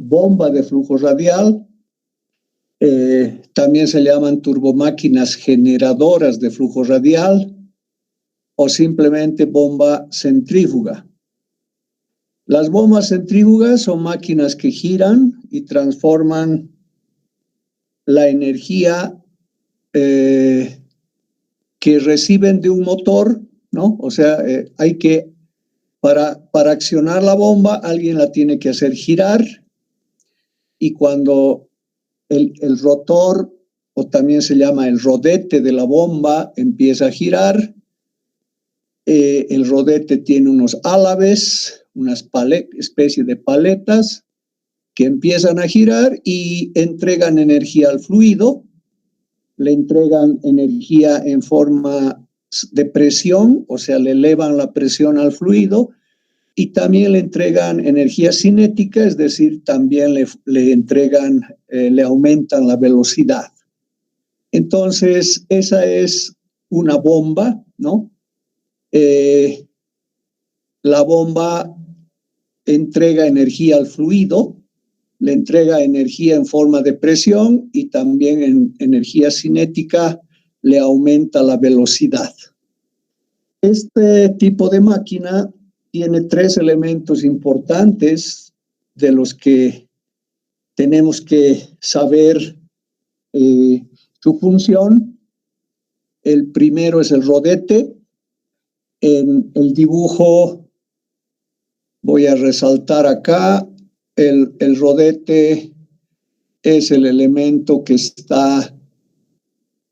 bomba de flujo radial, también se llaman turbomáquinas generadoras de flujo radial o simplemente bomba centrífuga. Las bombas centrífugas son máquinas que giran y transforman la energía que reciben de un motor, ¿no? O sea, para accionar la bomba, alguien la tiene que hacer girar, y cuando el rotor, o también se llama el rodete de la bomba, empieza a girar, el rodete tiene unos álabes, unas especie de paletas que empiezan a girar y entregan energía al fluido, le entregan energía en forma de presión, o sea, le elevan la presión al fluido, y también le entregan energía cinética, es decir, también le entregan, le aumentan la velocidad. Entonces, esa es una bomba, ¿no? La bomba entrega energía al fluido, le entrega energía en forma de presión y también en energía cinética le aumenta la velocidad. Este tipo de máquina tiene 3 elementos importantes de los que tenemos que saber su función. El primero es el rodete. En el dibujo voy a resaltar acá, el rodete es el elemento que está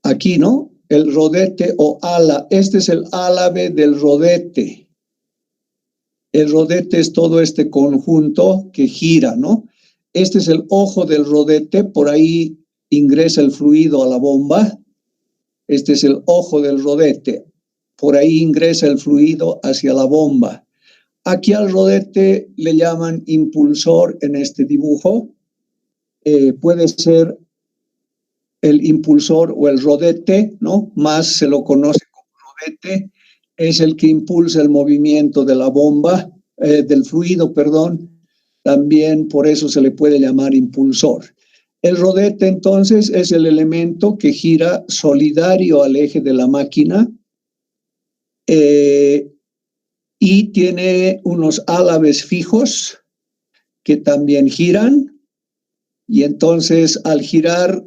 aquí, ¿no? El rodete o ala, este es el álabe del rodete. El rodete es todo este conjunto que gira, ¿no? Este es el ojo del rodete, por ahí ingresa el fluido a la bomba. Este es el ojo del rodete, por ahí ingresa el fluido hacia la bomba. Aquí al rodete le llaman impulsor en este dibujo. Puede ser el impulsor o el rodete, ¿no? Más se lo conoce como rodete. Es el que impulsa el movimiento de la bomba, del fluido, perdón. También por eso se le puede llamar impulsor. El rodete, entonces, es el elemento que gira solidario al eje de la máquina, y tiene unos álabes fijos que también giran, y entonces al girar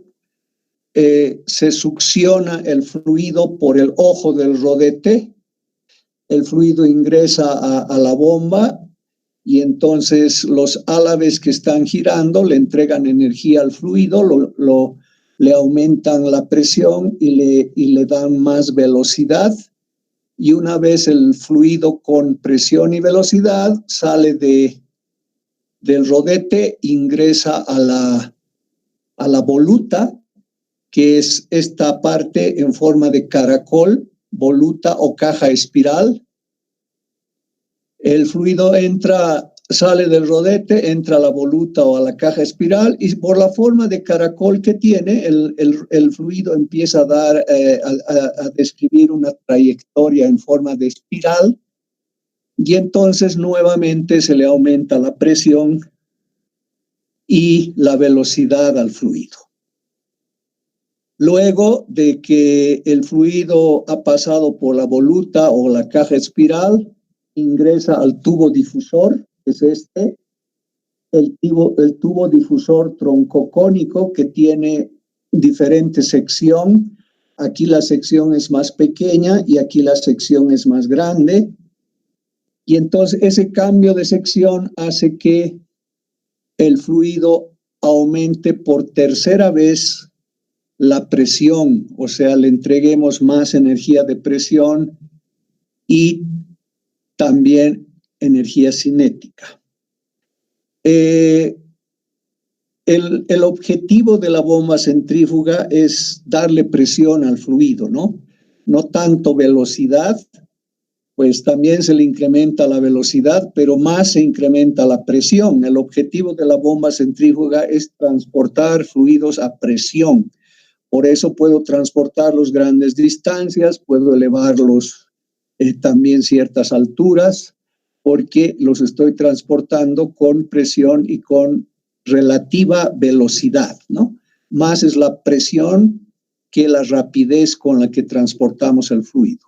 se succiona el fluido por el ojo del rodete, el fluido ingresa a la bomba, y entonces los álabes que están girando le entregan energía al fluido, le aumentan la presión y le dan más velocidad. Y una vez el fluido con presión y velocidad sale del rodete, ingresa a la voluta, que es esta parte en forma de caracol, voluta o caja espiral. El fluido sale del rodete, entra a la voluta o a la caja espiral, y por la forma de caracol que tiene, el fluido empieza a describir una trayectoria en forma de espiral, y entonces nuevamente se le aumenta la presión y la velocidad al fluido. Luego de que el fluido ha pasado por la voluta o la caja espiral, ingresa al tubo difusor, que es este, el tubo difusor troncocónico, que tiene diferente sección. Aquí la sección es más pequeña y aquí la sección es más grande. Y entonces ese cambio de sección hace que el fluido aumente por tercera vez la presión, o sea, le entreguemos más energía de presión y también energía cinética. El objetivo de la bomba centrífuga es darle presión al fluido, ¿no? No tanto velocidad, pues también se le incrementa la velocidad, pero más se incrementa la presión. El objetivo de la bomba centrífuga es transportar fluidos a presión. Por eso puedo transportarlos grandes distancias, puedo elevarlos también ciertas alturas, porque los estoy transportando con presión y con relativa velocidad, ¿no? Más es la presión que la rapidez con la que transportamos el fluido.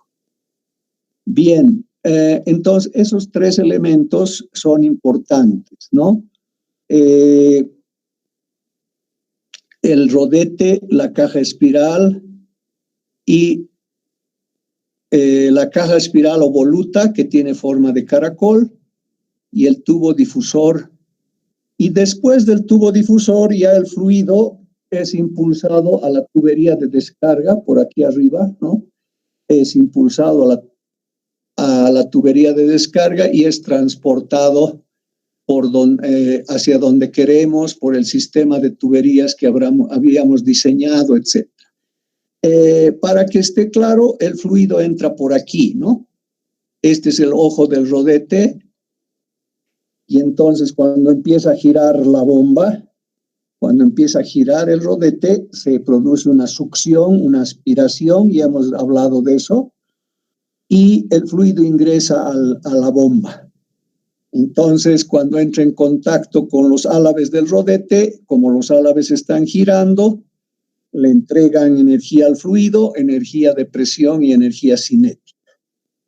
Bien, entonces esos tres elementos son importantes, ¿no? El rodete, la caja espiral y la caja espiral o voluta, que tiene forma de caracol, y el tubo difusor. Y después del tubo difusor ya el fluido es impulsado a la tubería de descarga, por aquí arriba, ¿no? Es impulsado a la tubería de descarga y es transportado hacia donde queremos, por el sistema de tuberías que habíamos diseñado, etc. Para que esté claro, el fluido entra por aquí, ¿no? Este es el ojo del rodete, y entonces cuando empieza a girar la bomba, cuando empieza a girar el rodete, se produce una succión, una aspiración, ya hemos hablado de eso, y el fluido ingresa a la bomba. Entonces, cuando entra en contacto con los álabes del rodete, como los álabes están girando, le entregan energía al fluido, energía de presión y energía cinética.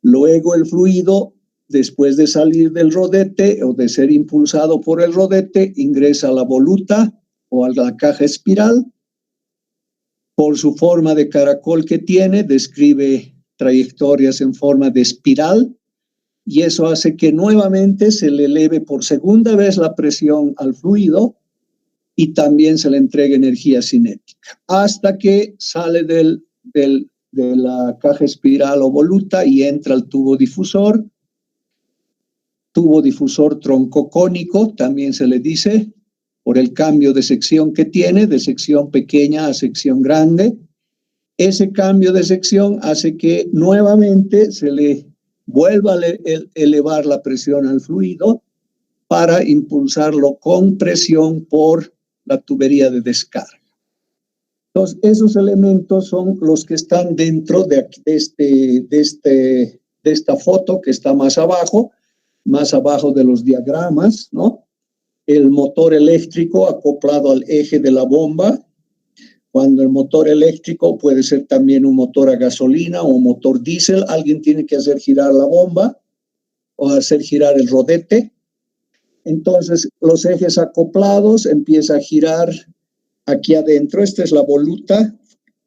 Luego el fluido, después de salir del rodete o de ser impulsado por el rodete, ingresa a la voluta o a la caja espiral. Por su forma de caracol que tiene, describe trayectorias en forma de espiral, y eso hace que nuevamente se le eleve por segunda vez la presión al fluido y también se le entregue energía cinética, hasta que sale de la caja espiral o voluta y entra al tubo difusor troncocónico, también se le dice, por el cambio de sección que tiene, de sección pequeña a sección grande. Ese cambio de sección hace que nuevamente se le vuelva a elevar la presión al fluido para impulsarlo con presión por la tubería de descarga. Entonces, esos elementos son los que están dentro de esta foto que está más abajo de los diagramas, ¿no? El motor eléctrico acoplado al eje de la bomba. Cuando el motor eléctrico puede ser también un motor a gasolina o un motor diésel, alguien tiene que hacer girar la bomba o hacer girar el rodete. Entonces, los ejes acoplados empieza a girar aquí adentro. Esta es la voluta,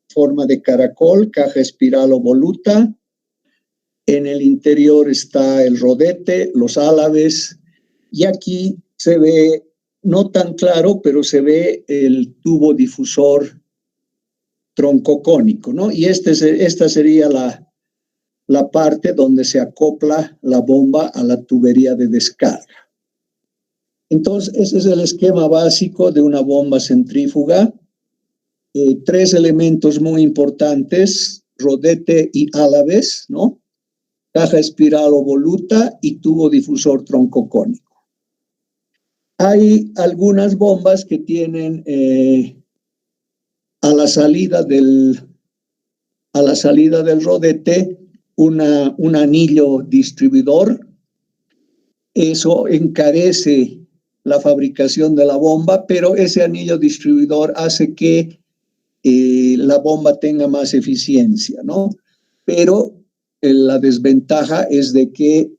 forma de caracol, caja espiral o voluta. En el interior está el rodete, los álabes, y aquí se ve, no tan claro, pero se ve el tubo difusor troncocónico, ¿no? Y esta sería la parte donde se acopla la bomba a la tubería de descarga. Entonces, ese es el esquema básico de una bomba centrífuga. Tres elementos muy importantes: rodete y álabes, ¿no? Caja espiral o voluta y tubo difusor troncocónico. Hay algunas bombas que tienen a la salida del rodete un anillo distribuidor. Eso encarece la fabricación de la bomba, pero ese anillo distribuidor hace que la bomba tenga más eficiencia, ¿no? Pero la desventaja es de que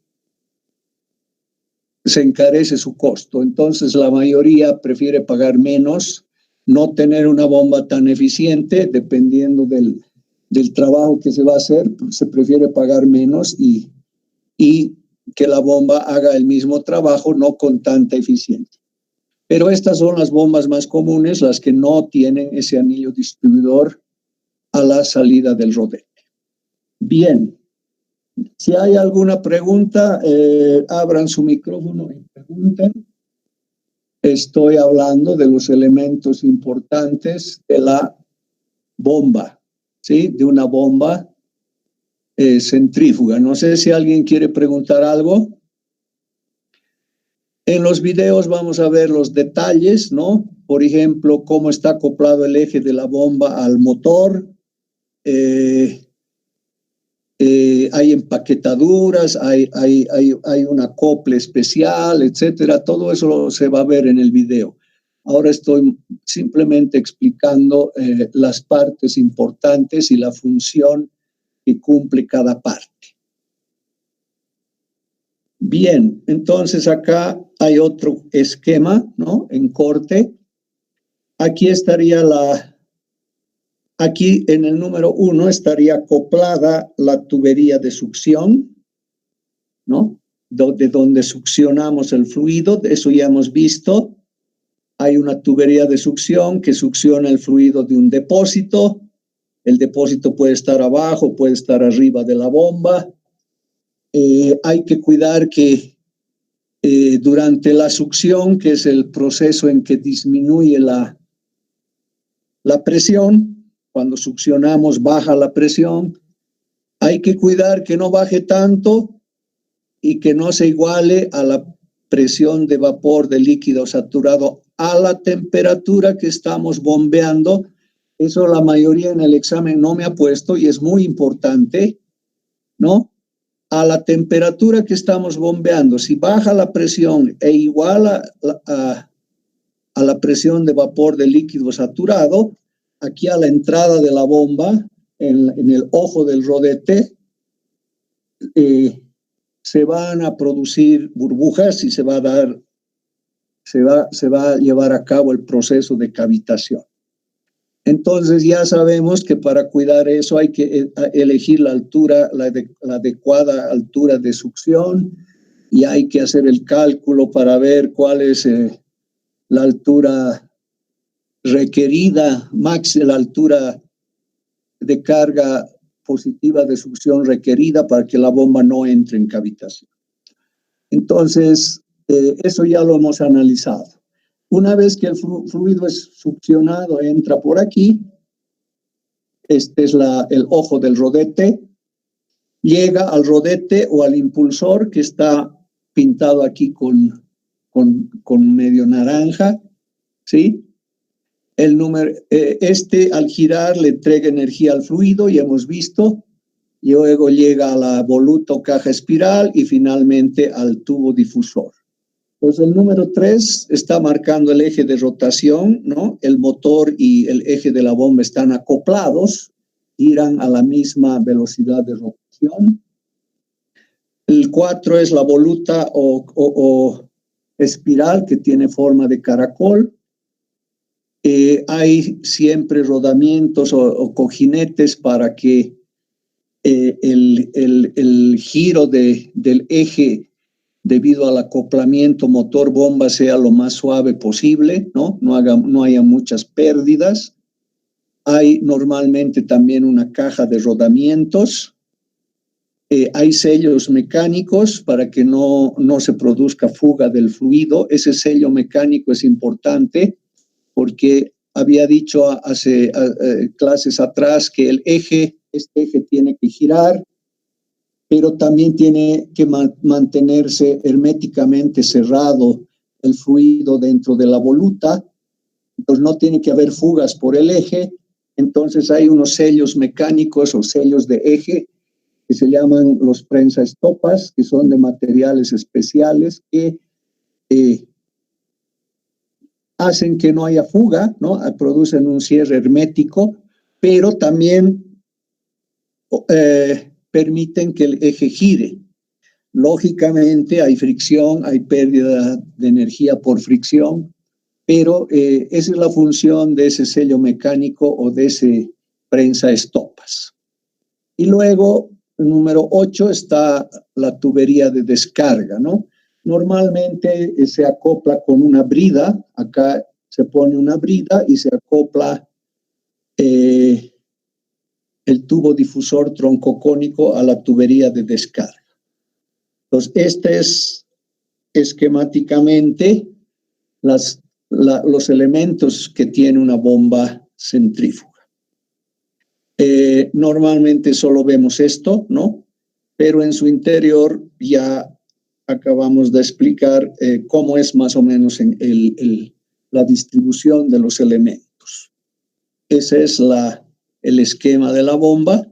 se encarece su costo. Entonces, la mayoría prefiere pagar menos, no tener una bomba tan eficiente, dependiendo del trabajo que se va a hacer, se prefiere pagar menos y que la bomba haga el mismo trabajo, no con tanta eficiencia. Pero estas son las bombas más comunes, las que no tienen ese anillo distribuidor a la salida del rodete. Bien, si hay alguna pregunta, abran su micrófono y pregunten. Estoy hablando de los elementos importantes de la bomba, ¿sí? De una bomba centrífuga. No sé si alguien quiere preguntar algo. En los videos vamos a ver los detalles, ¿no? Por ejemplo, cómo está acoplado el eje de la bomba al motor. Hay empaquetaduras, hay un acople especial, etcétera. Todo eso se va a ver en el video. Ahora estoy simplemente explicando las partes importantes y la función que cumple cada parte. Bien, entonces acá hay otro esquema, ¿no? En corte. Aquí estaría aquí en el número 1 estaría acoplada la tubería de succión, ¿no? De donde succionamos el fluido, eso ya hemos visto. Hay una tubería de succión que succiona el fluido de un depósito. El depósito puede estar abajo, puede estar arriba de la bomba. Hay que cuidar que durante la succión, que es el proceso en que disminuye la presión, cuando succionamos baja la presión, hay que cuidar que no baje tanto y que no se iguale a la presión de vapor de líquido saturado a la temperatura que estamos bombeando. Eso la mayoría en el examen no me ha puesto y es muy importante, ¿no? A la temperatura que estamos bombeando, si baja la presión e iguala a la presión de vapor de líquido saturado, aquí a la entrada de la bomba, en el ojo del rodete, se van a producir burbujas y se va a llevar a cabo el proceso de cavitación. Entonces ya sabemos que para cuidar eso hay que elegir la altura, la adecuada altura de succión, y hay que hacer el cálculo para ver cuál es la altura requerida, la altura de carga positiva de succión requerida para que la bomba no entre en cavitación. Entonces, eso ya lo hemos analizado. Una vez que el fluido es succionado, entra por aquí. Este es el ojo del rodete. Llega al rodete o al impulsor que está pintado aquí con medio naranja, ¿sí? Al girar le entrega energía al fluido, ya hemos visto. Y luego llega a la voluta o caja espiral y finalmente al tubo difusor. Entonces el número 3 está marcando el eje de rotación, ¿no? El motor y el eje de la bomba están acoplados, giran a la misma velocidad de rotación. El 4 es la voluta o espiral que tiene forma de caracol. Hay siempre rodamientos o cojinetes para que el giro del eje debido al acoplamiento motor-bomba sea lo más suave posible, ¿no? No haya muchas pérdidas. Hay normalmente también una caja de rodamientos. Hay sellos mecánicos para que no se produzca fuga del fluido. Ese sello mecánico es importante porque había dicho hace clases atrás que este eje tiene que girar, pero también tiene que mantenerse herméticamente cerrado el fluido dentro de la voluta. Entonces no tiene que haber fugas por el eje. Entonces hay unos sellos mecánicos o sellos de eje que se llaman los prensa-estopas, que son de materiales especiales que hacen que no haya fuga, ¿no? Producen un cierre hermético, pero también permiten que el eje gire. Lógicamente hay fricción, hay pérdida de energía por fricción, pero esa es la función de ese sello mecánico o de ese prensa-estopas. Y luego, el número 8 está la tubería de descarga, ¿no? Normalmente se acopla con una brida, acá se pone una brida y se acopla el tubo difusor troncocónico a la tubería de descarga. Entonces, este es esquemáticamente los elementos que tiene una bomba centrífuga. Normalmente solo vemos esto, ¿no? Pero en su interior ya acabamos de explicar cómo es más o menos la distribución de los elementos. Ese es el esquema de la bomba,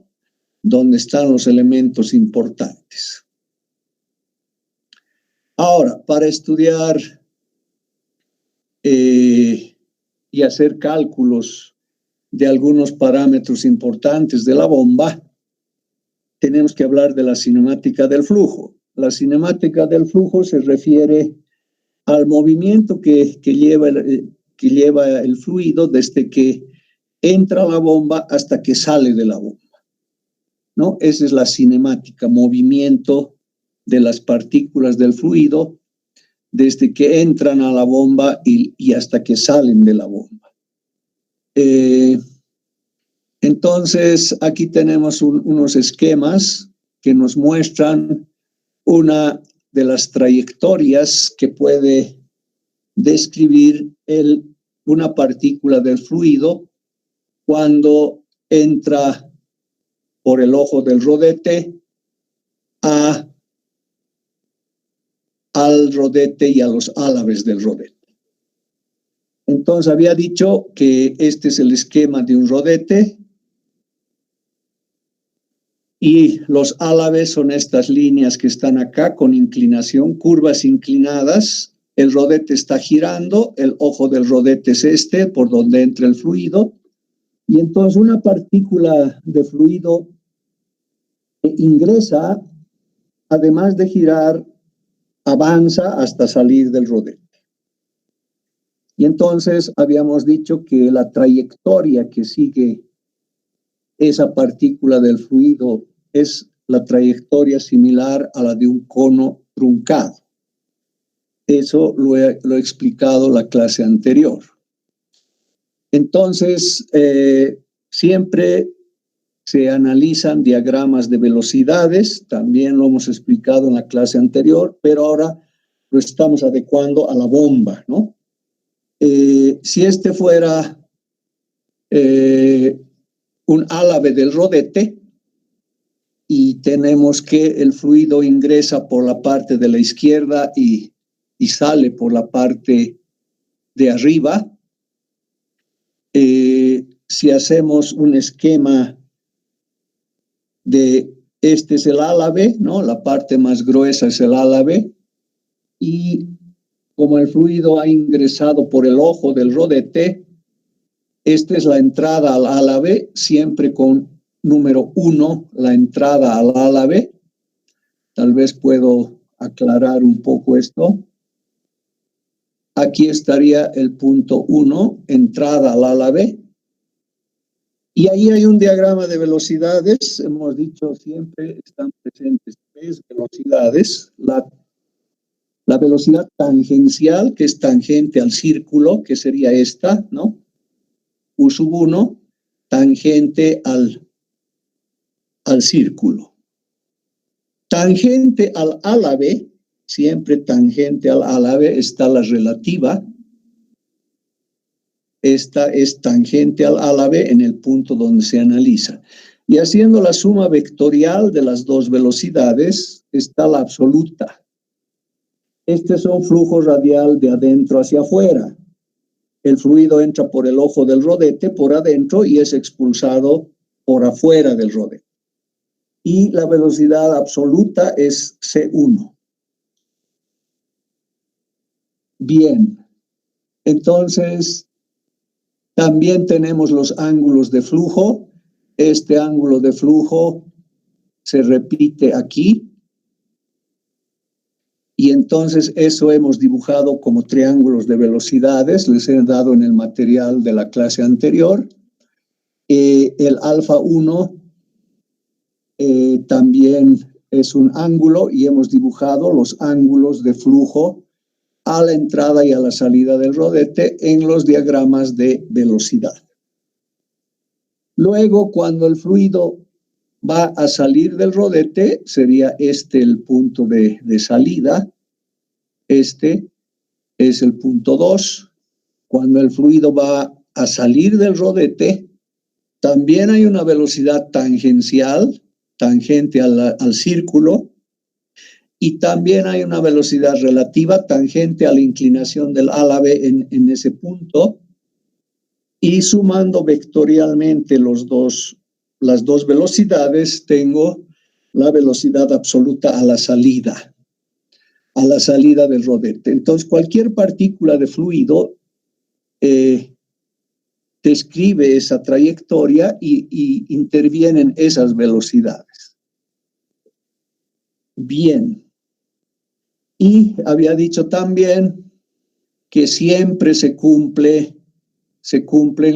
donde están los elementos importantes. Ahora, para estudiar y hacer cálculos de algunos parámetros importantes de la bomba, tenemos que hablar de la cinemática del flujo. La cinemática del flujo se refiere al movimiento que lleva el fluido desde que entra a la bomba hasta que sale de la bomba, ¿no? Esa es la cinemática, movimiento de las partículas del fluido desde que entran a la bomba y hasta que salen de la bomba. Entonces, aquí tenemos unos esquemas que nos muestran una de las trayectorias que puede describir una partícula del fluido cuando entra por el ojo del rodete al rodete y a los álabes del rodete. Entonces había dicho que este es el esquema de un rodete y los álabes son estas líneas que están acá con inclinación, curvas inclinadas. El rodete está girando, el ojo del rodete es este, por donde entra el fluido. Y entonces una partícula de fluido ingresa, además de girar, avanza hasta salir del rodete. Y entonces habíamos dicho que la trayectoria que sigue esa partícula del fluido es la trayectoria similar a la de un cono truncado. Eso lo he explicado la clase anterior. Entonces, siempre se analizan diagramas de velocidades, también lo hemos explicado en la clase anterior, pero ahora lo estamos adecuando a la bomba, ¿no? Si este fuera un álabe del rodete y tenemos que el fluido ingresa por la parte de la izquierda y sale por la parte de arriba, si hacemos un esquema de este es el álabe, ¿no? La parte más gruesa es el álabe y como el fluido ha ingresado por el ojo del rodete, esta es la entrada al álabe, siempre con número 1, la entrada al álabe. Tal vez puedo aclarar un poco esto. Aquí estaría el punto 1, entrada al álabe. Y ahí hay un diagrama de velocidades. Hemos dicho siempre están presentes 3 velocidades. La velocidad tangencial, que es tangente al círculo, que sería esta, ¿no? U1, tangente al círculo. Tangente al álabe, siempre tangente al álabe, está la relativa. Esta es tangente al álabe en el punto donde se analiza. Y haciendo la suma vectorial de las dos velocidades, está la absoluta. Este es un flujo radial de adentro hacia afuera. El fluido entra por el ojo del rodete, por adentro, y es expulsado por afuera del rodete. Y la velocidad absoluta es C1. Bien, entonces también tenemos los ángulos de flujo. Este ángulo de flujo se repite aquí. Y entonces eso hemos dibujado como triángulos de velocidades, les he dado en el material de la clase anterior. El alfa 1 también es un ángulo y hemos dibujado los ángulos de flujo a la entrada y a la salida del rodete en los diagramas de velocidad. Luego, cuando el fluido va a salir del rodete, sería este el punto de salida. Este es el punto 2. Cuando el fluido va a salir del rodete, también hay una velocidad tangencial, tangente al círculo, y también hay una velocidad relativa tangente a la inclinación del álabe en ese punto. Y sumando vectorialmente las dos velocidades, tengo la velocidad absoluta a la salida del rodete. Entonces, cualquier partícula de fluido describe esa trayectoria y intervienen esas velocidades. Bien. Y había dicho también que siempre se cumplen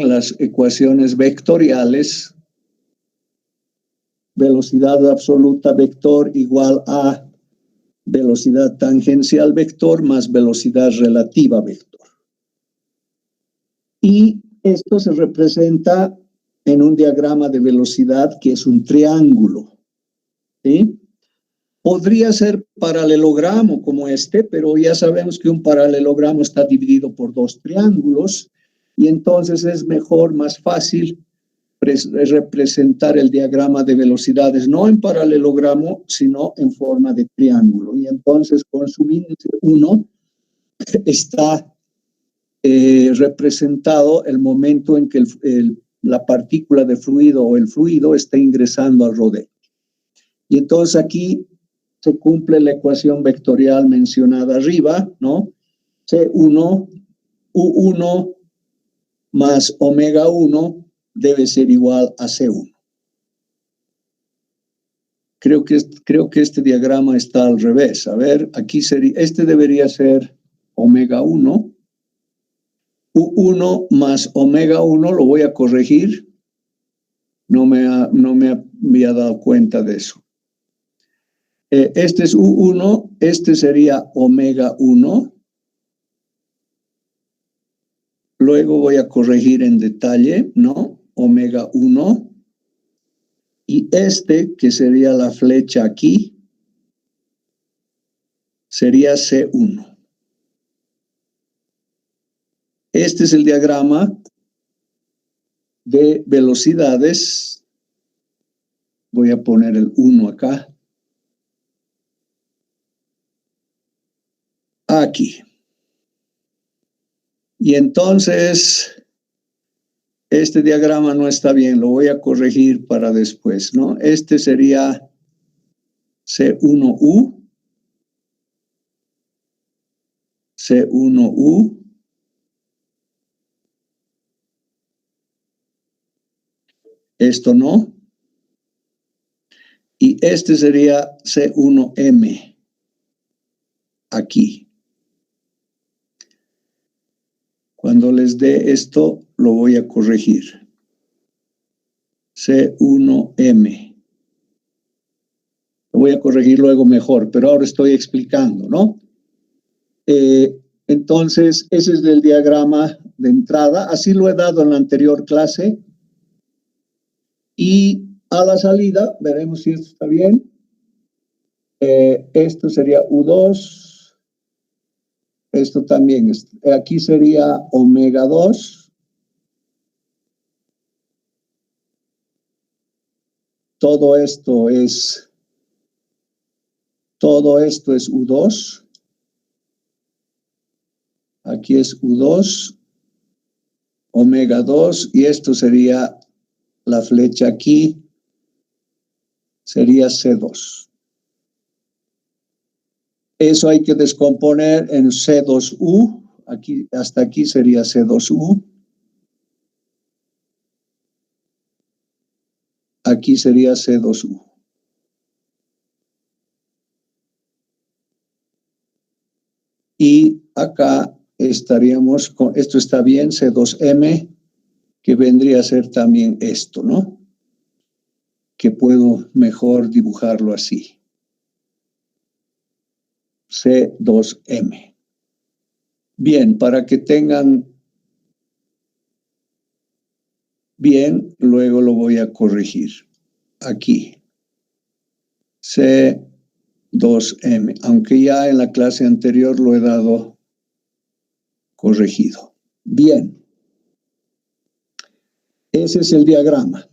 las ecuaciones vectoriales. Velocidad absoluta vector igual a velocidad tangencial vector más velocidad relativa vector. Y esto se representa en un diagrama de velocidad que es un triángulo, ¿sí? Podría ser paralelogramo como este, pero ya sabemos que un paralelogramo está dividido por dos triángulos y entonces es mejor, más fácil representar el diagrama de velocidades no en paralelogramo, sino en forma de triángulo. Y entonces con su índice 1 está representado el momento en que la partícula de fluido o el fluido está ingresando al rodete. Y entonces aquí se cumple la ecuación vectorial mencionada arriba, ¿no? C1, U1 más omega 1 debe ser igual a C1. Creo que este diagrama está al revés. A ver, aquí sería, este debería ser omega 1. U1 más omega 1, lo voy a corregir. No me había dado cuenta de eso. Este es U1, este sería omega 1. Luego voy a corregir en detalle, ¿no? Omega 1. Y este, que sería la flecha aquí, sería C1. Este es el diagrama de velocidades. Voy a poner el 1 acá. Aquí. Y entonces, este diagrama no está bien, lo voy a corregir para después, ¿no? Este sería C1U. C1U. Esto no. Y este sería C1M. Aquí. Cuando les dé esto, lo voy a corregir. C1M. Lo voy a corregir luego mejor, pero ahora estoy explicando, ¿no? Entonces, ese es el diagrama de entrada. Así lo he dado en la anterior clase. Y a la salida, veremos si esto está bien. Esto sería U2. Esto también. Aquí sería omega 2. Todo esto es U2. Aquí es U2, omega 2, y esto sería la flecha aquí, sería C2. Eso hay que descomponer en C2U, aquí, hasta aquí sería C2U. Aquí sería C2U. Y acá estaríamos con, esto está bien, C2M, que vendría a ser también esto, ¿no? Que puedo mejor dibujarlo así. C2M. Bien, para que tengan bien, luego lo voy a corregir. Aquí. C2M, aunque ya en la clase anterior lo he dado corregido. Bien. Ese es el diagrama.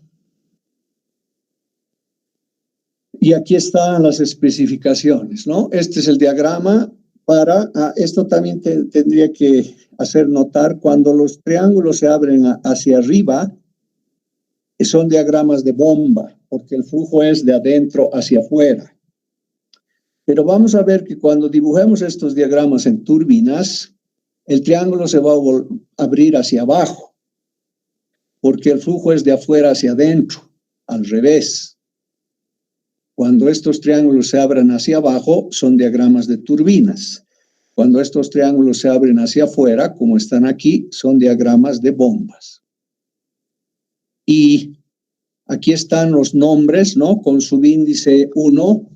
Y aquí están las especificaciones, ¿no? Este es el diagrama para, esto también tendría que hacer notar, cuando los triángulos se abren hacia arriba, son diagramas de bomba, porque el flujo es de adentro hacia afuera. Pero vamos a ver que cuando dibujemos estos diagramas en turbinas, el triángulo se va a abrir hacia abajo. porque el flujo es de afuera hacia adentro, al revés. Cuando estos triángulos se abren hacia abajo, son diagramas de turbinas. Cuando estos triángulos se abren hacia afuera, como están aquí, son diagramas de bombas. Y aquí están los nombres, ¿no? Con subíndice 1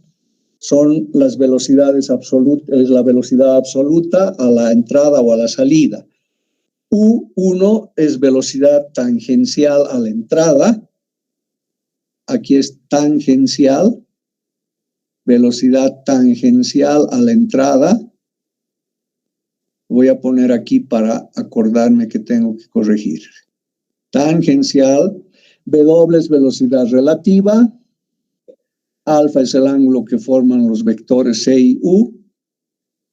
son las velocidades absolutas, es la velocidad absoluta a la entrada o a la salida. U1 es velocidad tangencial a la entrada. Aquí es tangencial, velocidad tangencial a la entrada. Voy a poner aquí para acordarme que tengo que corregir. Tangencial, W es velocidad relativa, alfa es el ángulo que forman los vectores C y U,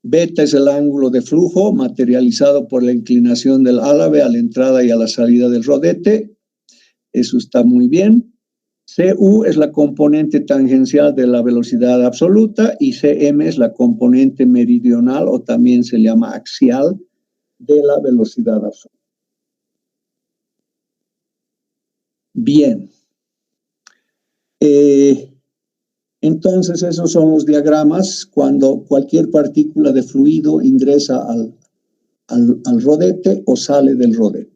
beta es el ángulo de flujo materializado por la inclinación del álave a la entrada y a la salida del rodete. Eso está muy bien. CU es la componente tangencial de la velocidad absoluta y CM es la componente meridional o también se llama axial de la velocidad absoluta. Bien. Entonces esos son los diagramas cuando cualquier partícula de fluido ingresa al rodete o sale del rodete.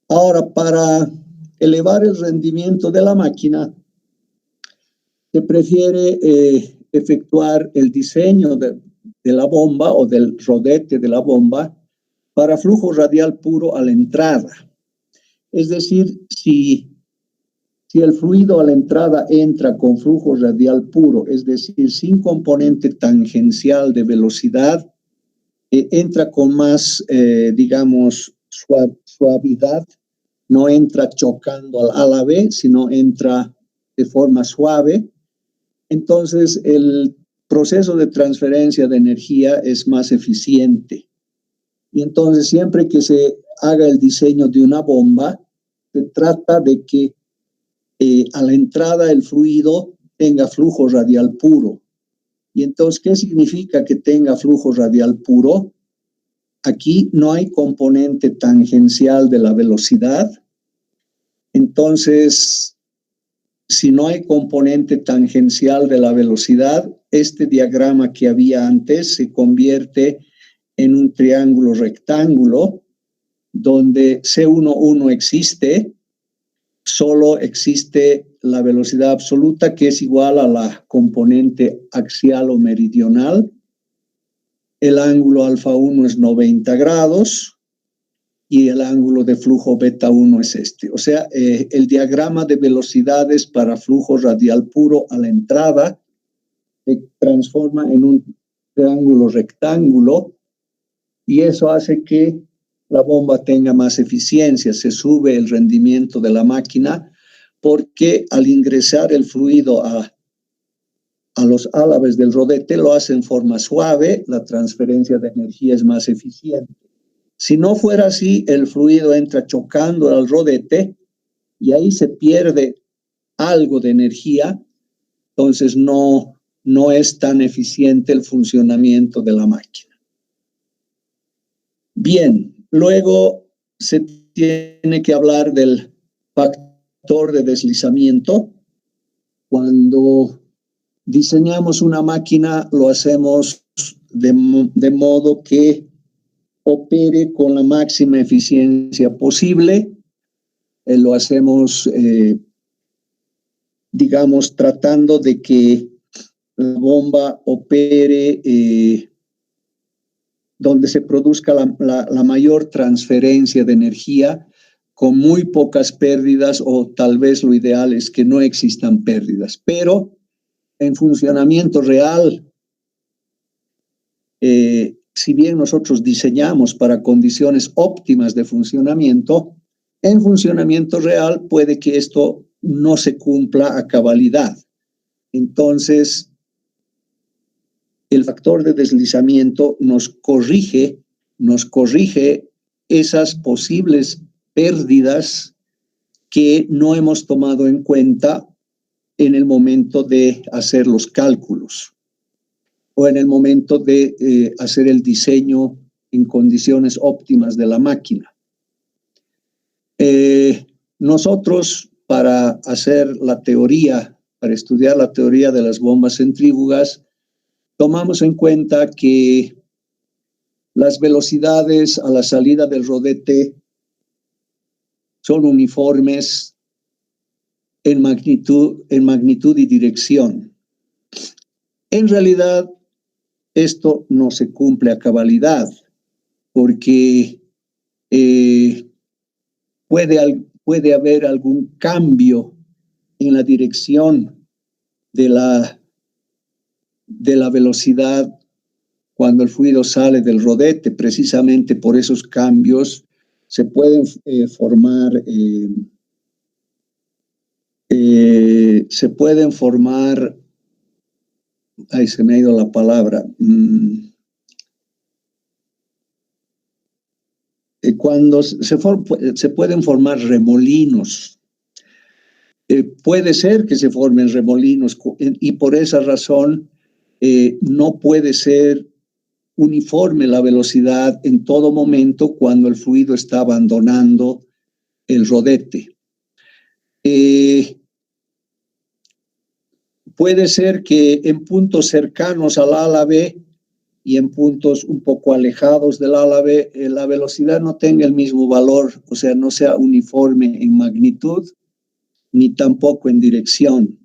Ahora, para elevar el rendimiento de la máquina, se prefiere efectuar el diseño de la bomba o del rodete de la bomba para flujo radial puro a la entrada. Es decir, si el fluido a la entrada entra con flujo radial puro, es decir, sin componente tangencial de velocidad, entra con más, digamos, suavidad, no entra chocando al álave, sino entra de forma suave. Entonces, el proceso de transferencia de energía es más eficiente. Y entonces, siempre que se haga el diseño de una bomba, se trata de que a la entrada el fluido tenga flujo radial puro. Y entonces, ¿qué significa que tenga flujo radial puro? Aquí no hay componente tangencial de la velocidad. Entonces, si no hay componente tangencial de la velocidad, este diagrama que había antes se convierte en un triángulo rectángulo donde C11 existe, solo existe la velocidad absoluta que es igual a la componente axial o meridional. El ángulo alfa 1 es 90 grados y el ángulo de flujo beta 1 es este. O sea, el diagrama de velocidades para flujo radial puro a la entrada se transforma en un triángulo rectángulo y eso hace que la bomba tenga más eficiencia, se sube el rendimiento de la máquina porque al ingresar el fluido a los álabes del rodete lo hace en forma suave, la transferencia de energía es más eficiente. Si no fuera así, el fluido entra chocando al rodete y ahí se pierde algo de energía, entonces no es tan eficiente el funcionamiento de la máquina. Bien, luego se tiene que hablar del factor de deslizamiento. Cuando diseñamos una máquina, lo hacemos de modo que opere con la máxima eficiencia posible. Lo hacemos, digamos, tratando de que la bomba opere donde se produzca la mayor transferencia de energía con muy pocas pérdidas, o tal vez lo ideal es que no existan pérdidas. Pero en funcionamiento real, si bien nosotros diseñamos para condiciones óptimas de funcionamiento, en funcionamiento real puede que esto no se cumpla a cabalidad. Entonces, el factor de deslizamiento nos corrige esas posibles pérdidas que no hemos tomado en cuenta en el momento de hacer los cálculos o en el momento de hacer el diseño en condiciones óptimas de la máquina. Nosotros, para hacer la teoría, para estudiar la teoría de las bombas centrífugas, tomamos en cuenta que las velocidades a la salida del rodete son uniformes en magnitud y dirección. En realidad, esto no se cumple a cabalidad, porque puede haber algún cambio en la dirección de la velocidad cuando el fluido sale del rodete. Precisamente por esos cambios se pueden formar ahí se me ha ido la palabra, cuando se pueden formar remolinos. Puede ser que se formen remolinos y por esa razón no puede ser uniforme la velocidad en todo momento cuando el fluido está abandonando el rodete. Puede ser que en puntos cercanos al álave y en puntos un poco alejados del álave, la velocidad no tenga el mismo valor, o sea, no sea uniforme en magnitud ni tampoco en dirección.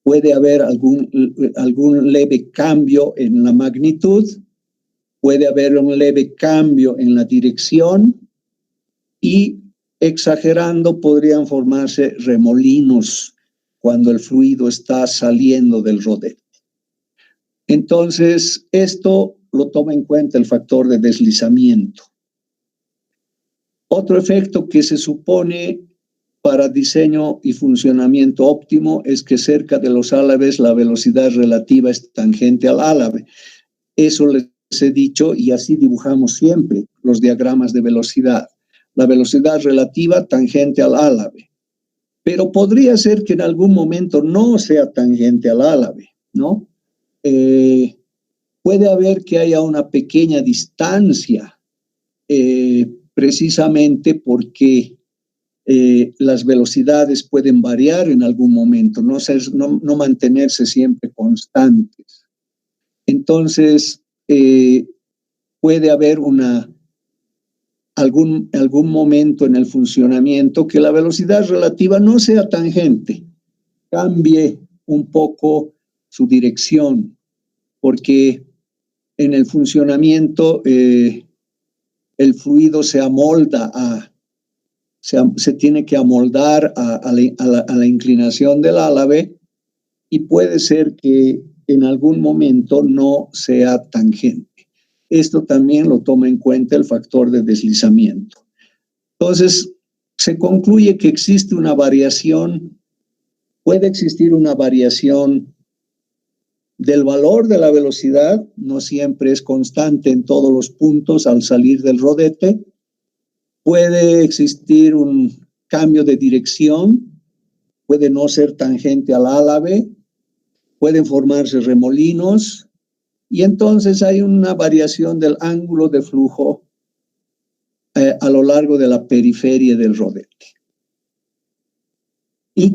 Puede haber algún leve cambio en la magnitud, puede haber un leve cambio en la dirección y, exagerando, podrían formarse remolinos cuando el fluido está saliendo del rodete. Entonces, esto lo toma en cuenta el factor de deslizamiento. Otro efecto que se supone para diseño y funcionamiento óptimo es que cerca de los álaves la velocidad relativa es tangente al álave. Eso les he dicho y así dibujamos siempre los diagramas de velocidad. La velocidad relativa tangente al álave. Pero podría ser que en algún momento no sea tangente al álave, ¿no? Puede haber que haya una pequeña distancia, precisamente porque las velocidades pueden variar en algún momento, no mantenerse siempre constantes. Entonces, puede haber algún momento en el funcionamiento que la velocidad relativa no sea tangente, cambie un poco su dirección, porque en el funcionamiento el fluido se amolda se tiene que amoldar a la inclinación del álave y puede ser que en algún momento no sea tangente. Esto también lo toma en cuenta el factor de deslizamiento. Entonces, se concluye que existe una variación, puede existir una variación del valor de la velocidad, no siempre es constante en todos los puntos al salir del rodete. Puede existir un cambio de dirección, puede no ser tangente al álave, pueden formarse remolinos y entonces hay una variación del ángulo de flujo a lo largo de la periferia del rodete. Y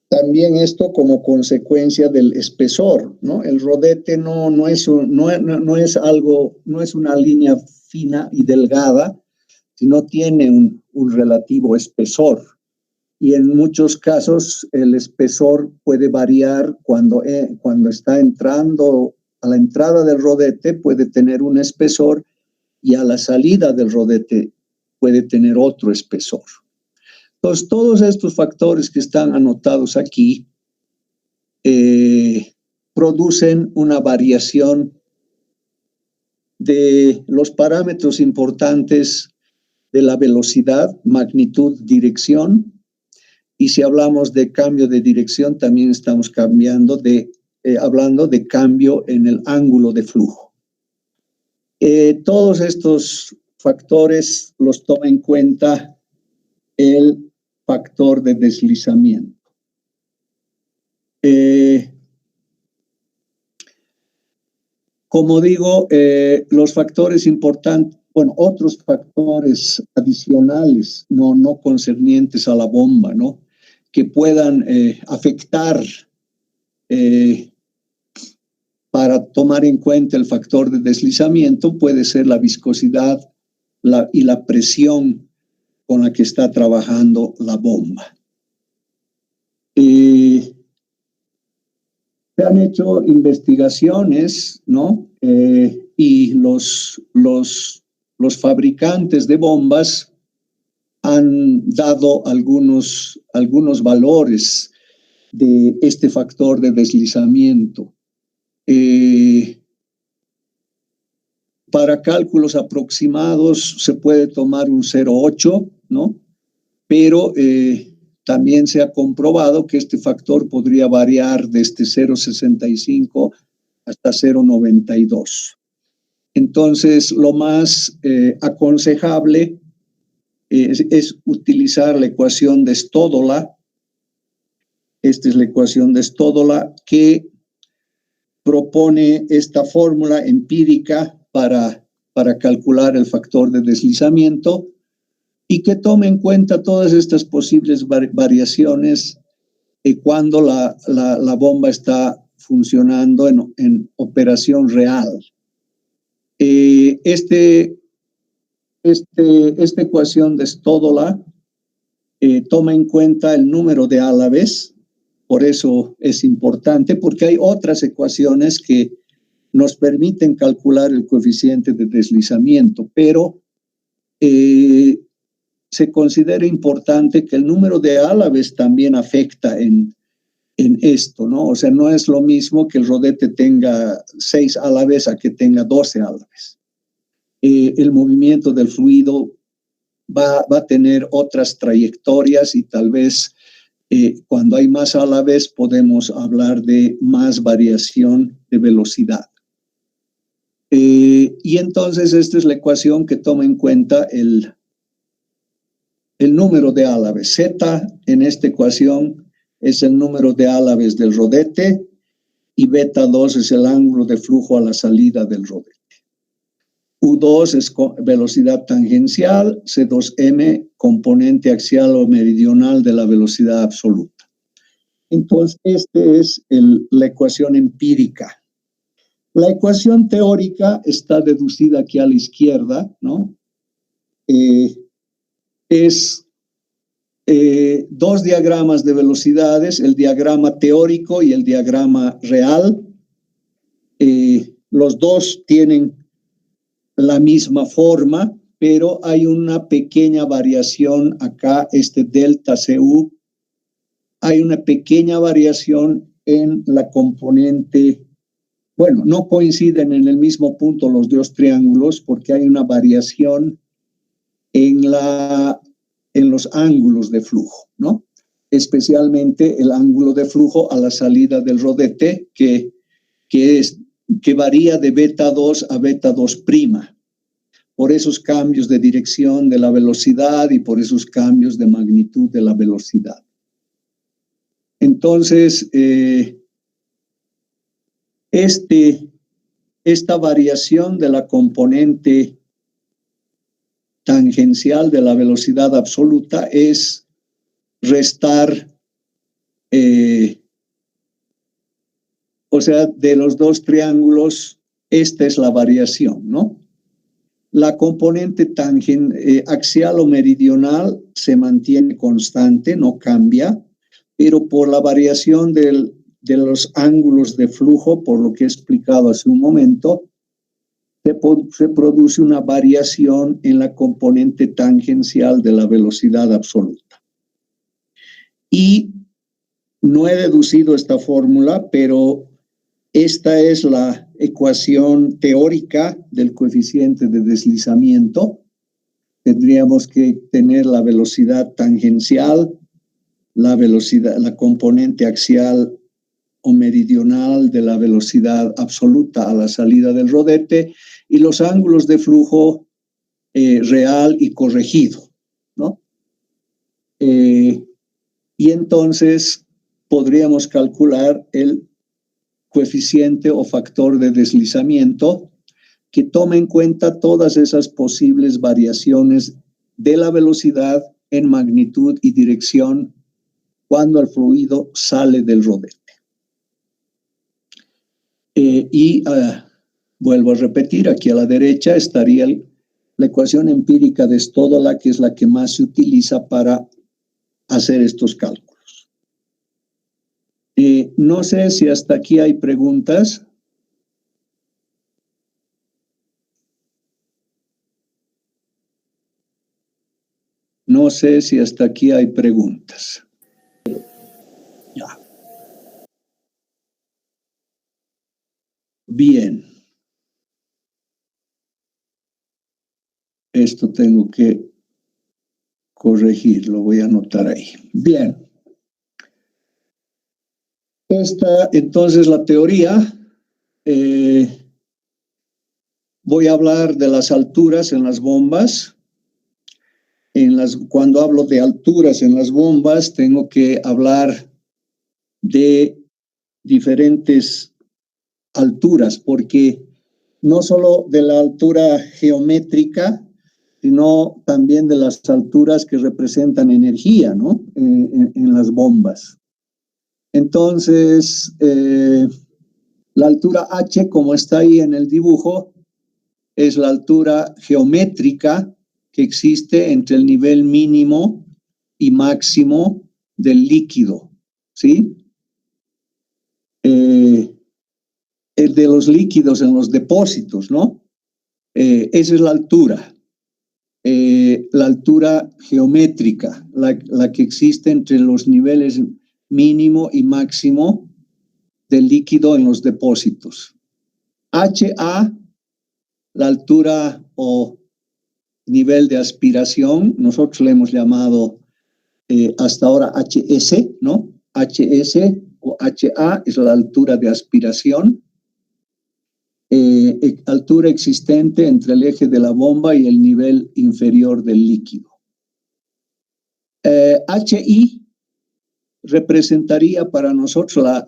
también esto como consecuencia del espesor, ¿no? El rodete no es una línea fina y delgada, sino tiene un relativo espesor. Y en muchos casos el espesor puede variar cuando está entrando a la entrada del rodete, puede tener un espesor y a la salida del rodete puede tener otro espesor. Entonces, todos estos factores que están anotados aquí producen una variación de los parámetros importantes de la velocidad, magnitud, dirección. Y si hablamos de cambio de dirección, también estamos hablando de cambio en el ángulo de flujo. Todos estos factores los toma en cuenta el factor de deslizamiento. Como digo, los factores importantes, bueno, otros factores adicionales, no concernientes a la bomba, ¿no? Que puedan afectar para tomar en cuenta el factor de deslizamiento, puede ser la viscosidad y la presión con la que está trabajando la bomba. Se han hecho investigaciones, ¿no? Y los fabricantes de bombas han dado algunos valores de este factor de deslizamiento. Para cálculos aproximados se puede tomar un 0,8, ¿no? Pero también se ha comprobado que este factor podría variar desde 0,65 hasta 0,92. Entonces, lo más aconsejable es utilizar la ecuación de Stodola. Esta es la ecuación de Stodola que propone esta fórmula empírica para calcular el factor de deslizamiento y que tome en cuenta todas estas posibles variaciones cuando la bomba está funcionando en operación real. Esta ecuación de Stodola toma en cuenta el número de álabes, por eso es importante, porque hay otras ecuaciones que nos permiten calcular el coeficiente de deslizamiento, pero se considera importante que el número de álabes también afecta en esto, ¿no? O sea, no es lo mismo que el rodete tenga 6 álabes a que tenga 12 álabes. El movimiento del fluido va a tener otras trayectorias y tal vez cuando hay más álabes podemos hablar de más variación de velocidad. Y entonces esta es la ecuación que toma en cuenta el número de álabes. Z en esta ecuación es el número de álabes del rodete y beta 2 es el ángulo de flujo a la salida del rodete. U2 es velocidad tangencial, C2m componente axial o meridional de la velocidad absoluta. Entonces, esta es la ecuación empírica. La ecuación teórica está deducida aquí a la izquierda, ¿no? Es dos diagramas de velocidades, el diagrama teórico y el diagrama real. Los dos tienen la misma forma, pero hay una pequeña variación acá, delta CU. Hay una pequeña variación en la componente. Bueno, no coinciden en el mismo punto los dos triángulos porque hay una variación en los ángulos de flujo, ¿no? Especialmente el ángulo de flujo a la salida del rodete, que varía de beta 2 a beta 2', por esos cambios de dirección de la velocidad y por esos cambios de magnitud de la velocidad. Entonces, esta variación de la componente tangencial de la velocidad absoluta es restar, o sea, de los dos triángulos, esta es la variación, ¿no? La componente axial o meridional se mantiene constante, no cambia, pero por la variación de los ángulos de flujo, por lo que he explicado hace un momento, se produce una variación en la componente tangencial de la velocidad absoluta. Y no he deducido esta fórmula, pero esta es la ecuación teórica del coeficiente de deslizamiento. Tendríamos que tener la velocidad tangencial, la componente axial o meridional de la velocidad absoluta a la salida del rodete y los ángulos de flujo real y corregido, ¿no? Y entonces podríamos calcular el coeficiente o factor de deslizamiento que toma en cuenta todas esas posibles variaciones de la velocidad en magnitud y dirección cuando el fluido sale del rodete. Vuelvo a repetir, aquí a la derecha estaría la ecuación empírica de Stodola, que es la que más se utiliza para hacer estos cálculos. No sé si hasta aquí hay preguntas. No sé si hasta aquí hay preguntas. Ya. Bien. Esto tengo que corregir, lo voy a anotar ahí. Bien. Esta, entonces, la teoría. Voy a hablar de las alturas en las bombas. Cuando hablo de alturas en las bombas, tengo que hablar de diferentes alturas, porque no solo de la altura geométrica, sino también de las alturas que representan energía, ¿no? En las bombas. Entonces, la altura H, como está ahí en el dibujo, es la altura geométrica que existe entre el nivel mínimo y máximo del líquido, ¿sí? El de los líquidos en los depósitos, ¿no? Esa es la altura geométrica, la que existe entre los niveles mínimo y máximo del líquido en los depósitos. HA, la altura o nivel de aspiración, nosotros le hemos llamado hasta ahora HS, ¿no? HS o HA es la altura de aspiración, altura existente entre el eje de la bomba y el nivel inferior del líquido. HI representaría para nosotros la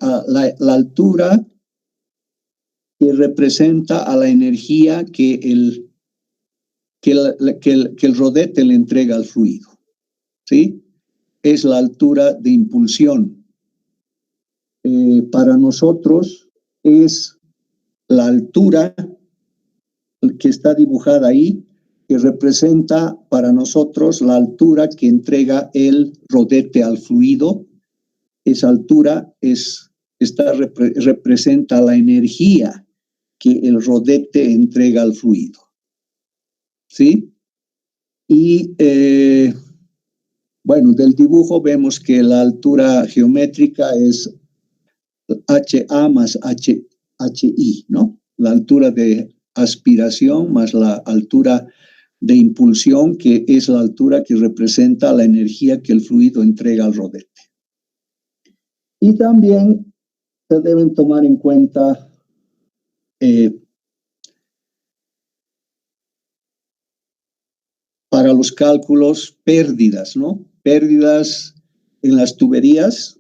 altura que representa a la energía que el rodete le entrega al fluido, ¿sí? Es la altura de impulsión. Para nosotros es la altura que está dibujada ahí, que representa para nosotros la altura que entrega el rodete al fluido. Esa altura representa la energía que el rodete entrega al fluido, ¿sí? Y bueno, del dibujo vemos que la altura geométrica es HA más HI, ¿no? La altura de aspiración más la altura de impulsión, que es la altura que representa la energía que el fluido entrega al rodete. Y también se deben tomar en cuenta para los cálculos pérdidas, ¿no? Pérdidas en las tuberías.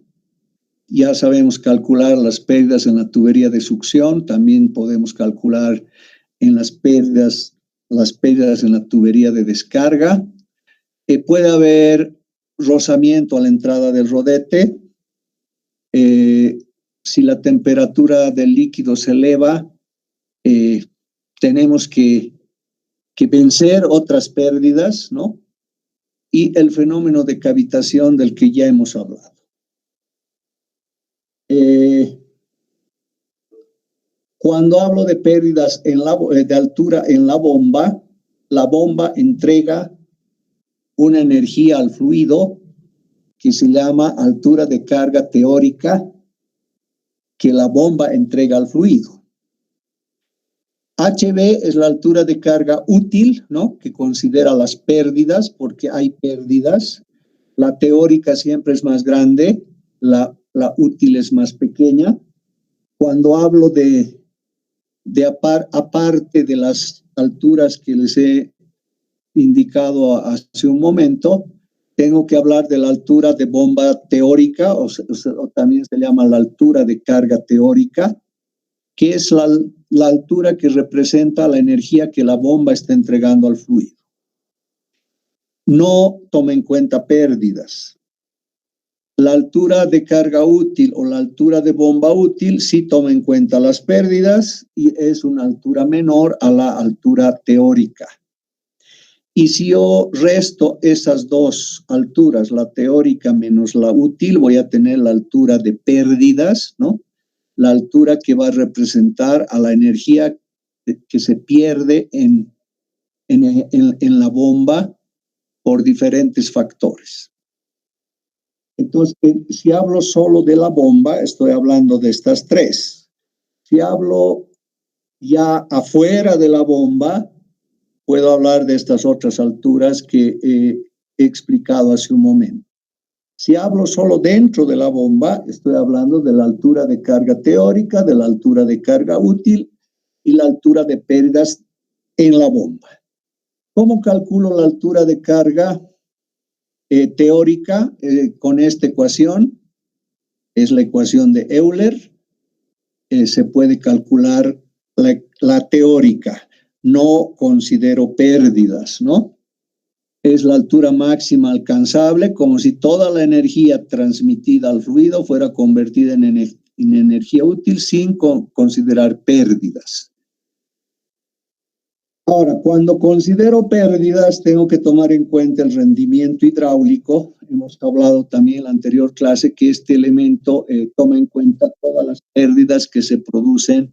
Ya sabemos calcular las pérdidas en la tubería de succión, también podemos calcular en las pérdidas en la tubería de descarga. Puede haber rozamiento a la entrada del rodete. Si la temperatura del líquido se eleva, tenemos que vencer otras pérdidas, ¿no? Y el fenómeno de cavitación del que ya hemos hablado. Cuando hablo de pérdidas de altura en la bomba entrega una energía al fluido que se llama altura de carga teórica que la bomba entrega al fluido. HB es la altura de carga útil, ¿no? Que considera las pérdidas, porque hay pérdidas. La teórica siempre es más grande, la útil es más pequeña. Cuando hablo aparte de las alturas que les he indicado hace un momento, tengo que hablar de la altura de bomba teórica, o también se llama la altura de carga teórica, que es la altura que representa la energía que la bomba está entregando al fluido. No toma en cuenta pérdidas. La altura de carga útil o la altura de bomba útil sí toma en cuenta las pérdidas y es una altura menor a la altura teórica. Y si yo resto esas dos alturas, la teórica menos la útil, voy a tener la altura de pérdidas, ¿no? La altura que va a representar a la energía que se pierde en la bomba por diferentes factores. Entonces, si hablo solo de la bomba, estoy hablando de estas tres. Si hablo ya afuera de la bomba, puedo hablar de estas otras alturas que he explicado hace un momento. Si hablo solo dentro de la bomba, estoy hablando de la altura de carga teórica, de la altura de carga útil y la altura de pérdidas en la bomba. ¿Cómo calculo la altura de carga teórica con esta ecuación? Es la ecuación de Euler. Se puede calcular la teórica. No considero pérdidas, ¿no? Es la altura máxima alcanzable, como si toda la energía transmitida al fluido fuera convertida en energía útil sin considerar pérdidas. Ahora, cuando considero pérdidas, tengo que tomar en cuenta el rendimiento hidráulico. Hemos hablado también en la anterior clase que este elemento toma en cuenta todas las pérdidas que se producen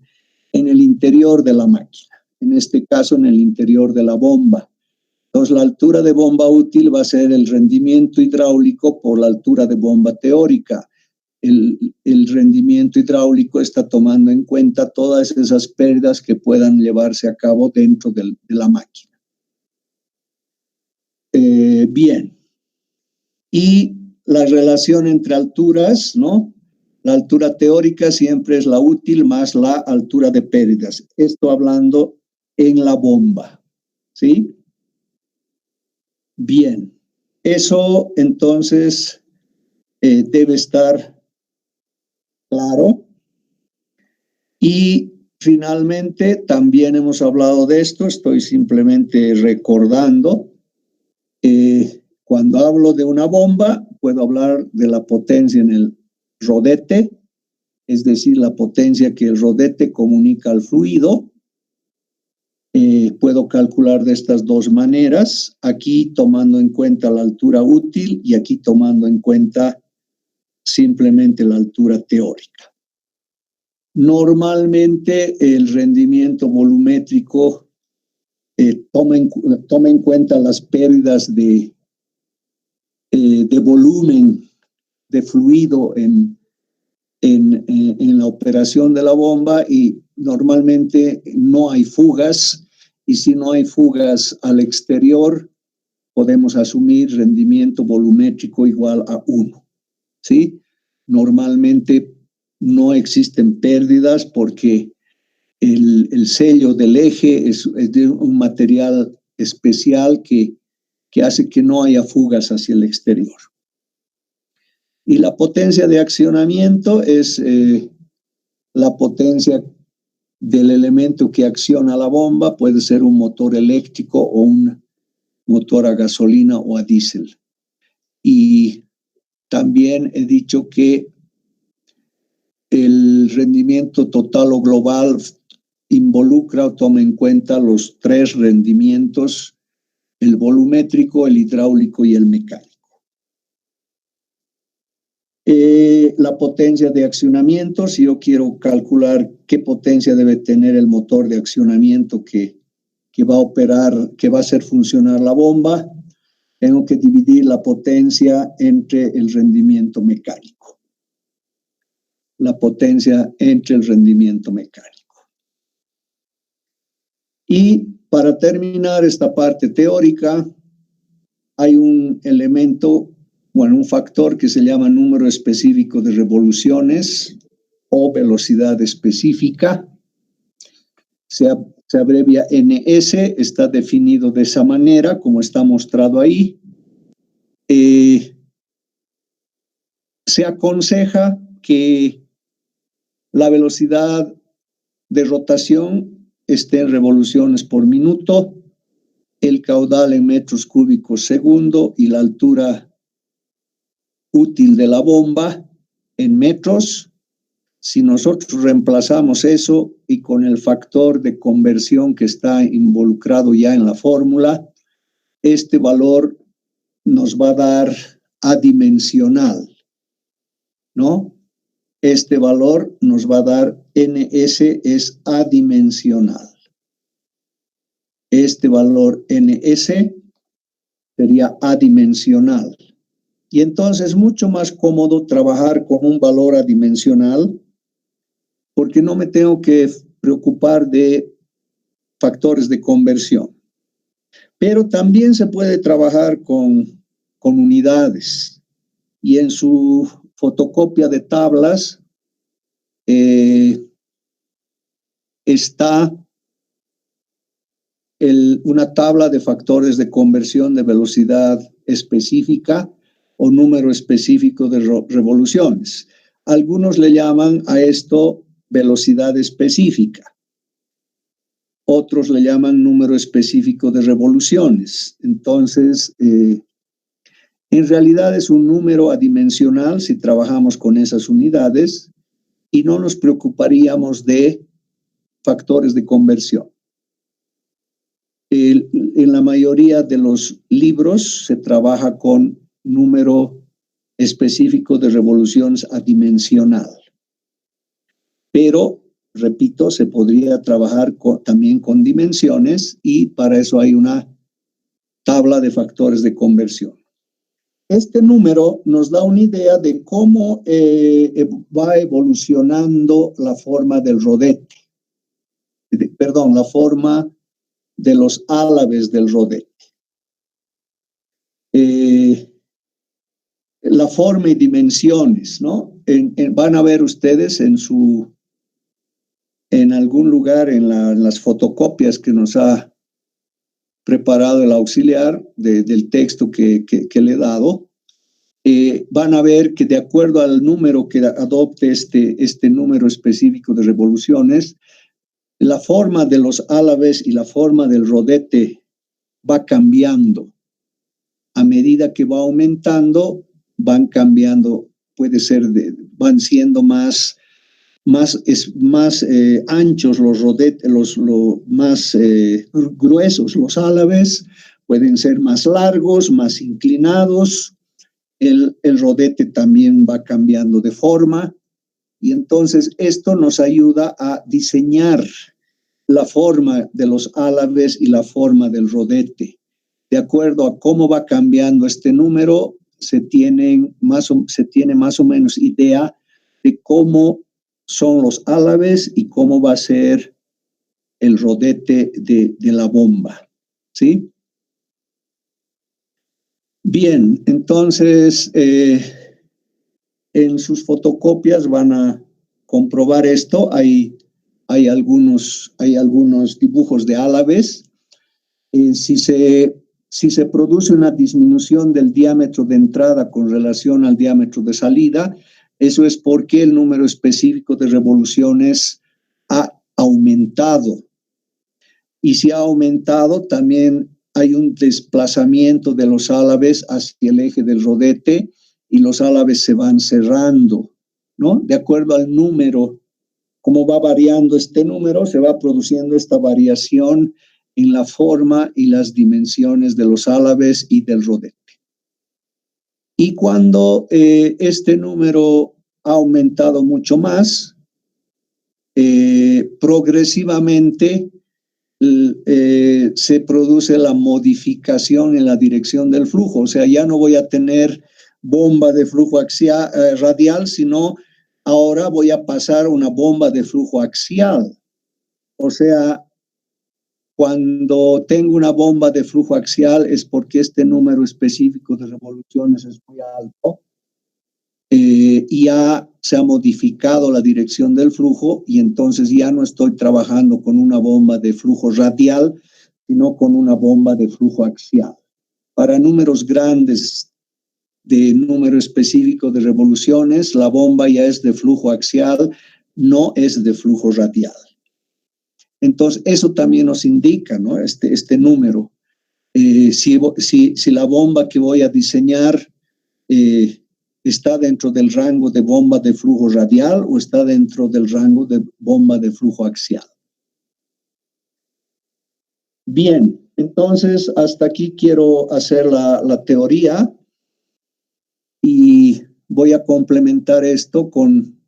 en el interior de la máquina, en este caso en el interior de la bomba. Entonces, la altura de bomba útil va a ser el rendimiento hidráulico por la altura de bomba teórica. El rendimiento hidráulico está tomando en cuenta todas esas pérdidas que puedan llevarse a cabo dentro de la máquina. Bien. Y la relación entre alturas, ¿no? La altura teórica siempre es la útil más la altura de pérdidas. Esto hablando en la bomba, ¿sí? Bien, eso entonces debe estar claro. Y finalmente también hemos hablado de esto, estoy simplemente recordando. Cuando hablo de una bomba, puedo hablar de la potencia en el rodete, es decir, la potencia que el rodete comunica al fluido. Puedo calcular de estas dos maneras, aquí tomando en cuenta la altura útil y aquí tomando en cuenta simplemente la altura teórica. Normalmente el rendimiento volumétrico toma en cuenta las pérdidas de volumen de fluido en la operación de la bomba y normalmente no hay fugas. Y si no hay fugas al exterior, podemos asumir rendimiento volumétrico igual a 1, ¿sí? Normalmente no existen pérdidas porque el sello del eje es de un material especial que hace que no haya fugas hacia el exterior. Y la potencia de accionamiento es la potencia del elemento que acciona la bomba, puede ser un motor eléctrico o un motor a gasolina o a diésel. Y también he dicho que el rendimiento total o global involucra o toma en cuenta los tres rendimientos, el volumétrico, el hidráulico y el mecánico. La potencia de accionamiento, si yo quiero calcular qué potencia debe tener el motor de accionamiento que va a operar, que va a hacer funcionar la bomba, tengo que dividir la potencia entre el rendimiento mecánico. La potencia entre el rendimiento mecánico. Y para terminar esta parte teórica, hay un elemento, un factor que se llama número específico de revoluciones o velocidad específica. Se abrevia NS, está definido de esa manera, como está mostrado ahí. Se aconseja que la velocidad de rotación esté en revoluciones por minuto, el caudal en metros cúbicos segundo y la altura útil de la bomba en metros. Si nosotros reemplazamos eso y con el factor de conversión que está involucrado ya en la fórmula, este valor nos va a dar adimensional, ¿no? Este valor nos va a dar NS es adimensional. Este valor NS sería adimensional. Y entonces es mucho más cómodo trabajar con un valor adimensional porque no me tengo que preocupar de factores de conversión. Pero también se puede trabajar con unidades. Y en su fotocopia de tablas está una tabla de factores de conversión de velocidad específica o número específico de revoluciones. Algunos le llaman a esto velocidad específica. Otros le llaman número específico de revoluciones. Entonces, en realidad es un número adimensional si trabajamos con esas unidades y no nos preocuparíamos de factores de conversión. En la mayoría de los libros se trabaja con número específico de revoluciones adimensional. Pero, repito, se podría trabajar también con dimensiones y para eso hay una tabla de factores de conversión. Este número nos da una idea de cómo va evolucionando la forma del rodete. La forma de los álabes del rodete. La forma y dimensiones, ¿no? Van a ver ustedes en algún lugar en las fotocopias que nos ha preparado el auxiliar del texto que le he dado, van a ver que de acuerdo al número que adopte este número específico de revoluciones, la forma de los álabes y la forma del rodete va cambiando. A medida que va aumentando, van cambiando, van siendo más anchos los rodetes, más gruesos los álabes, pueden ser más largos, más inclinados. El rodete también va cambiando de forma. Y entonces esto nos ayuda a diseñar la forma de los álabes y la forma del rodete. De acuerdo a cómo va cambiando este número, se tiene más o menos idea de cómo son los álabes y cómo va a ser el rodete de la bomba, ¿sí? Bien, entonces en sus fotocopias van a comprobar esto. Hay algunos dibujos de álabes. Si se produce una disminución del diámetro de entrada con relación al diámetro de salida, eso es porque el número específico de revoluciones ha aumentado. Y si ha aumentado, también hay un desplazamiento de los álabes hacia el eje del rodete y los álabes se van cerrando, ¿no? De acuerdo al número, cómo va variando este número, se va produciendo esta variación en la forma y las dimensiones de los álabes y del rodete. Y cuando este número ha aumentado mucho más, progresivamente se produce la modificación en la dirección del flujo. O sea, ya no voy a tener bomba de flujo radial, sino ahora voy a pasar a una bomba de flujo axial. O sea, cuando tengo una bomba de flujo axial es porque este número específico de revoluciones es muy alto y ya se ha modificado la dirección del flujo y entonces ya no estoy trabajando con una bomba de flujo radial, sino con una bomba de flujo axial. Para números grandes de número específico de revoluciones, la bomba ya es de flujo axial, no es de flujo radial. Entonces, eso también nos indica, ¿no? Este número. Si la bomba que voy a diseñar está dentro del rango de bomba de flujo radial o está dentro del rango de bomba de flujo axial. Bien, entonces hasta aquí quiero hacer la teoría y voy a complementar esto con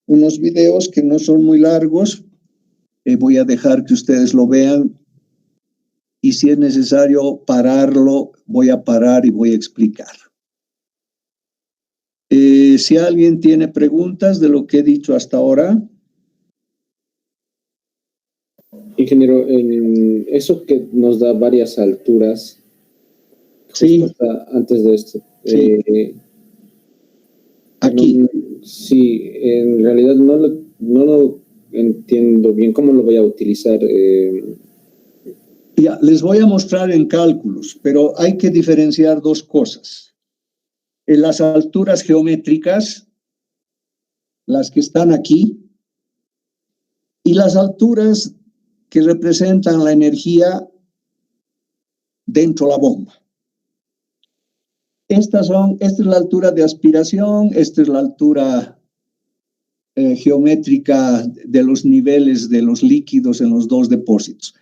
unos videos que no son muy largos. Voy a dejar que ustedes lo vean y si es necesario pararlo, voy a parar y voy a explicar. Si alguien tiene preguntas de lo que he dicho hasta ahora. Ingeniero, eso que nos da varias alturas, sí, antes de esto. Sí. Aquí. Sí, en realidad no lo entiendo bien. ¿Cómo lo voy a utilizar? Ya, les voy a mostrar en cálculos, pero hay que diferenciar dos cosas. En las alturas geométricas, las que están aquí, y las alturas que representan la energía dentro de la bomba. Esta es la altura de aspiración, esta es la altura geométrica de los niveles de los líquidos en los dos depósitos.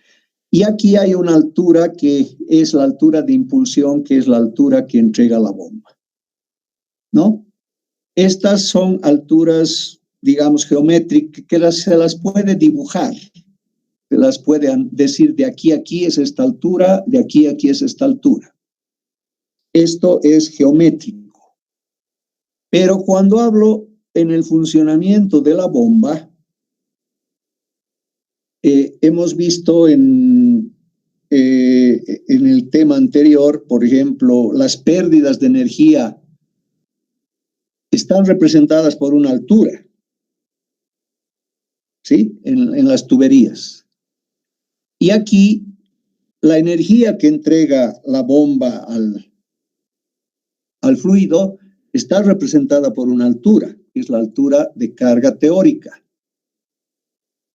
Y aquí hay una altura que es la altura de impulsión, que es la altura que entrega la bomba, ¿no? Estas son alturas, digamos, geométricas, que se las puede dibujar. Se las puede decir de aquí a aquí es esta altura, de aquí a aquí es esta altura. Esto es geométrico. Pero cuando hablo en el funcionamiento de la bomba, hemos visto en el tema anterior, por ejemplo, las pérdidas de energía están representadas por una altura, ¿sí? En las tuberías. Y aquí, la energía que entrega la bomba al fluido está representada por una altura, que es la altura de carga teórica.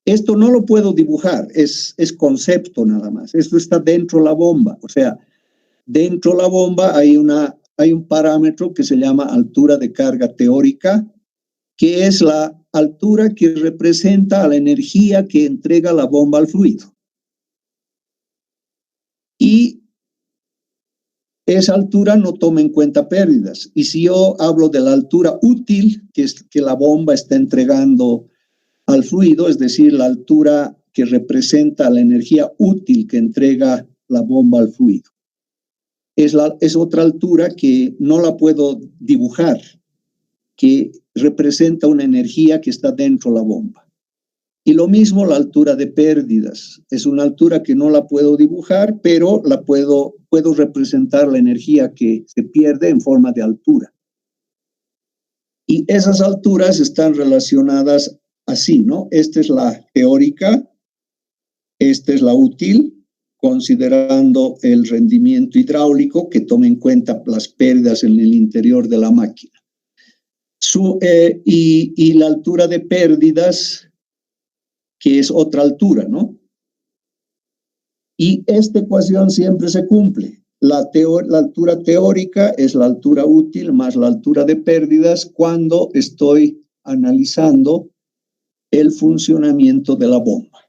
Esto no lo puedo dibujar, es concepto nada más. Esto está dentro de la bomba. O sea, dentro de la bomba hay un parámetro que se llama altura de carga teórica, que es la altura que representa a la energía que entrega la bomba al fluido. Y esa altura no toma en cuenta pérdidas. Y si yo hablo de la altura útil, que es que la bomba está entregando al fluido, es decir, la altura que representa la energía útil que entrega la bomba al fluido. Es otra altura que no la puedo dibujar, que representa una energía que está dentro de la bomba. Y lo mismo la altura de pérdidas. Es una altura que no la puedo dibujar, pero puedo representar la energía que se pierde en forma de altura. Y esas alturas están relacionadas así, ¿no? Esta es la teórica, esta es la útil, considerando el rendimiento hidráulico que tome en cuenta las pérdidas en el interior de la máquina. Y la altura de pérdidas, que es otra altura, ¿no? Y esta ecuación siempre se cumple. La altura teórica es la altura útil más la altura de pérdidas cuando estoy analizando el funcionamiento de la bomba.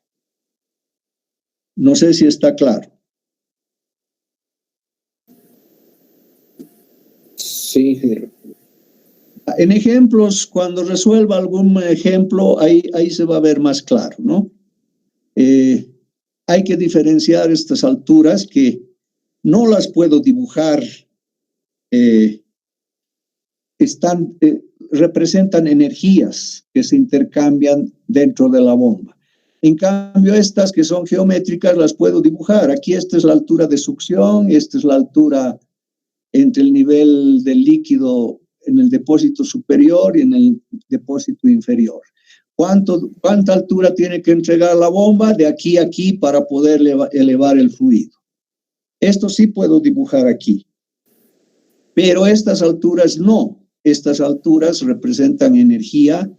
No sé si está claro. Sí. En ejemplos, cuando resuelva algún ejemplo, ahí se va a ver más claro, ¿no? Hay que diferenciar estas alturas que no las puedo dibujar, representan energías que se intercambian dentro de la bomba. En cambio, estas que son geométricas las puedo dibujar. Aquí esta es la altura de succión, esta es la altura entre el nivel del líquido en el depósito superior y en el depósito inferior. ¿Cuánta altura tiene que entregar la bomba de aquí a aquí para poder elevar el fluido? Esto sí puedo dibujar aquí. Pero estas alturas no. Estas alturas representan energía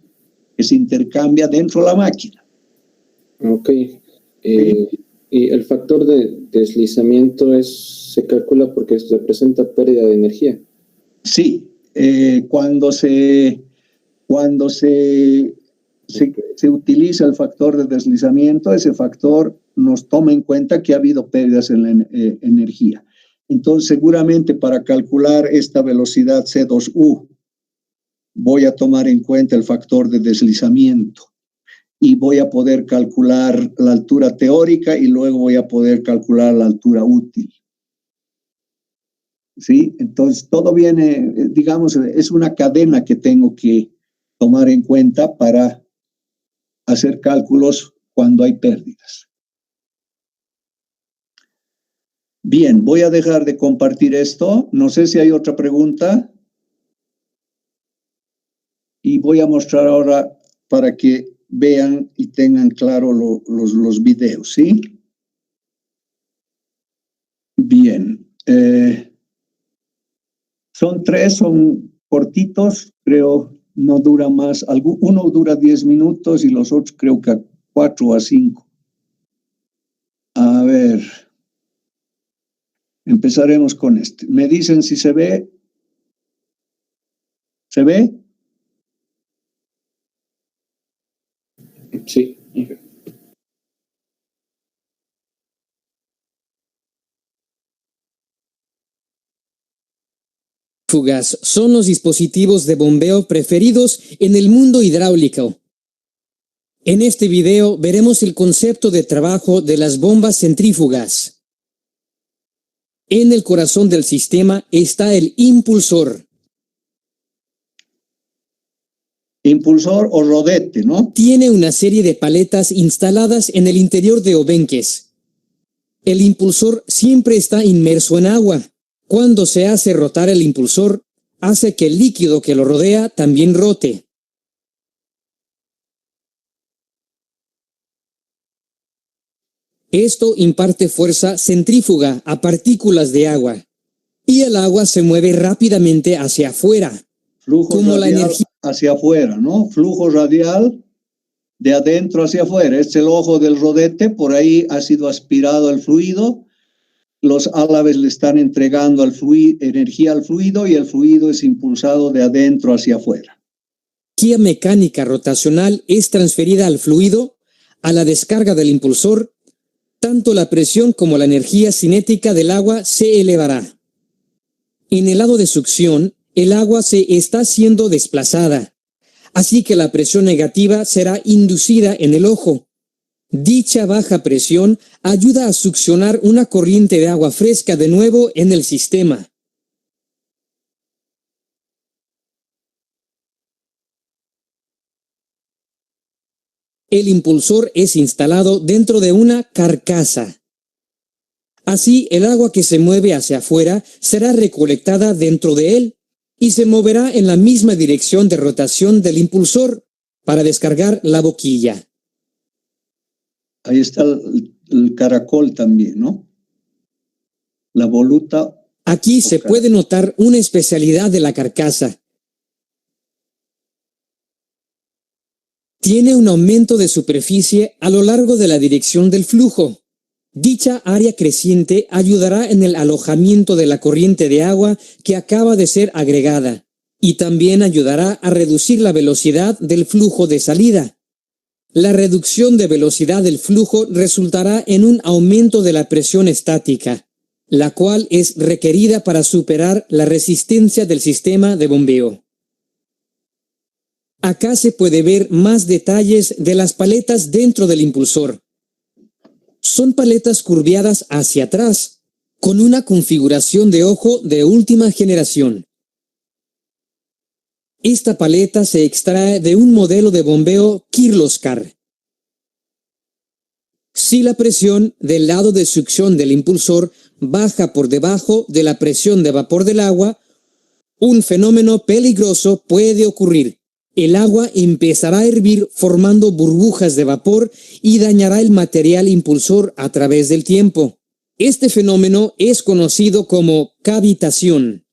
que se intercambia dentro de la máquina. Ok. Y el factor de deslizamiento se calcula porque representa pérdida de energía. Sí, cuando se utiliza el factor de deslizamiento, ese factor nos toma en cuenta que ha habido pérdidas en la energía. Entonces, seguramente para calcular esta velocidad C2U, voy a tomar en cuenta el factor de deslizamiento y voy a poder calcular la altura teórica y luego voy a poder calcular la altura útil. ¿Sí? Entonces, todo viene, digamos, es una cadena que tengo que tomar en cuenta para hacer cálculos cuando hay pérdidas. Bien, voy a dejar de compartir esto. No sé si hay otra pregunta. Y voy a mostrar ahora para que vean y tengan claro los videos, ¿sí? Bien. Son tres, son cortitos, creo, no dura más. Uno dura 10 minutos y los otros creo que 4 a 5. A ver. Empezaremos con este. Me dicen si se ve. ¿Se ve? Sí. Centrífugas son los dispositivos de bombeo preferidos en el mundo hidráulico. En este video veremos el concepto de trabajo de las bombas centrífugas. En el corazón del sistema está el impulsor. Impulsor o rodete, ¿no? Tiene una serie de paletas instaladas en el interior de obenques. El impulsor siempre está inmerso en agua. Cuando se hace rotar el impulsor, hace que el líquido que lo rodea también rote. Esto imparte fuerza centrífuga a partículas de agua, y el agua se mueve rápidamente hacia afuera. Flujo como la radial energía hacia afuera, ¿no? Flujo radial de adentro hacia afuera. Este es el ojo del rodete, por ahí ha sido aspirado el fluido. Los álabes le están entregando energía al fluido y el fluido es impulsado de adentro hacia afuera. energía mecánica rotacional es transferida al fluido, a la descarga del impulsor. Tanto la presión como la energía cinética del agua se elevará. En el lado de succión, el agua se está siendo desplazada, así que la presión negativa será inducida en el ojo. Dicha baja presión ayuda a succionar una corriente de agua fresca de nuevo en el sistema. El impulsor es instalado dentro de una carcasa. Así, el agua que se mueve hacia afuera será recolectada dentro de él y se moverá en la misma dirección de rotación del impulsor para descargar la boquilla. Ahí está el caracol también, ¿no? La voluta. Aquí se puede notar una especialidad de la carcasa. Tiene un aumento de superficie a lo largo de la dirección del flujo. Dicha área creciente ayudará en el alojamiento de la corriente de agua que acaba de ser agregada y también ayudará a reducir la velocidad del flujo de salida. La reducción de velocidad del flujo resultará en un aumento de la presión estática, la cual es requerida para superar la resistencia del sistema de bombeo. Acá se puede ver más detalles de las paletas dentro del impulsor. Son paletas curviadas hacia atrás, con una configuración de ojo de última generación. Esta paleta se extrae de un modelo de bombeo Kirloskar. Si la presión del lado de succión del impulsor baja por debajo de la presión de vapor del agua, un fenómeno peligroso puede ocurrir. El agua empezará a hervir formando burbujas de vapor y dañará el material impulsor a través del tiempo. Este fenómeno es conocido como cavitación.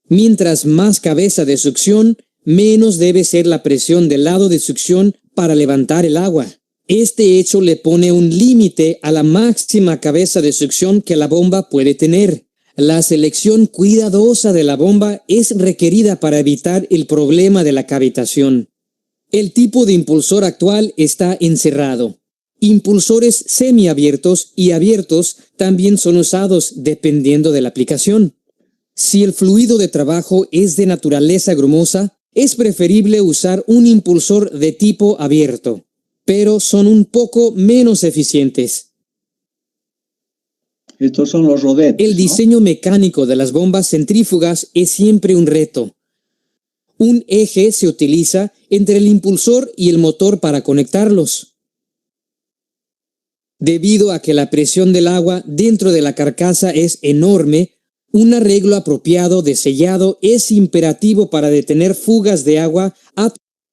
Mientras más cabeza de succión, menos debe ser la presión del lado de succión para levantar el agua. Este hecho le pone un límite a la máxima cabeza de succión que la bomba puede tener. La selección cuidadosa de la bomba es requerida para evitar el problema de la cavitación. El tipo de impulsor actual está encerrado. Impulsores semiabiertos y abiertos también son usados dependiendo de la aplicación. Si el fluido de trabajo es de naturaleza grumosa, es preferible usar un impulsor de tipo abierto, pero son un poco menos eficientes. Estos son los rodetes, El diseño mecánico de las bombas centrífugas es siempre un reto. Un eje se utiliza entre el impulsor y el motor para conectarlos. Debido a que la presión del agua dentro de la carcasa es enorme, un arreglo apropiado de sellado es imperativo para detener fugas de agua.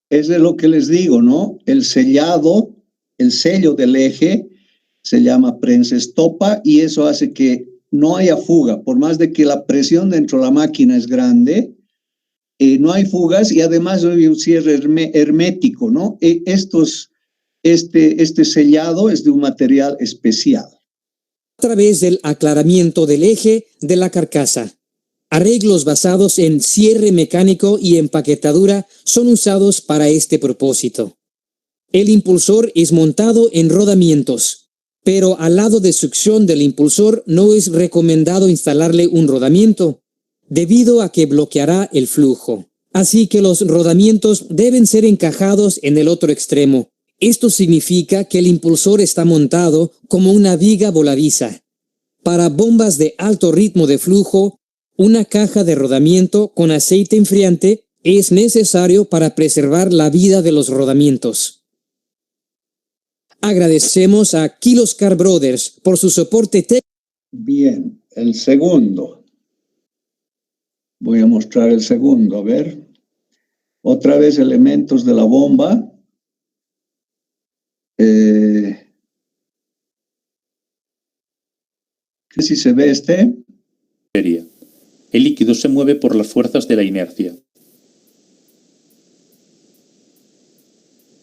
Es de lo que les digo, ¿no? El sellado, el sello del eje se llama prensa estopa y eso hace que no haya fuga, por más de que la presión dentro de la máquina es grande, no hay fugas y además hay un cierre hermético, ¿no? Este sellado es de un material especial. A través del aclaramiento del eje de la carcasa. Arreglos basados en cierre mecánico y empaquetadura son usados para este propósito. El impulsor es montado en rodamientos, pero al lado de succión del impulsor no es recomendado instalarle un rodamiento, debido a que bloqueará el flujo. Así que los rodamientos deben ser encajados en el otro extremo. Esto significa que el impulsor está montado como una viga voladiza. Para bombas de alto ritmo de flujo, una caja de rodamiento con aceite enfriante es necesario para preservar la vida de los rodamientos. Agradecemos a Kiloscar Brothers por su soporte técnico. Bien, el segundo. Voy a mostrar el segundo, a ver. Otra vez elementos de la bomba. ¿Qué si se ve este? El líquido se mueve por las fuerzas de la inercia.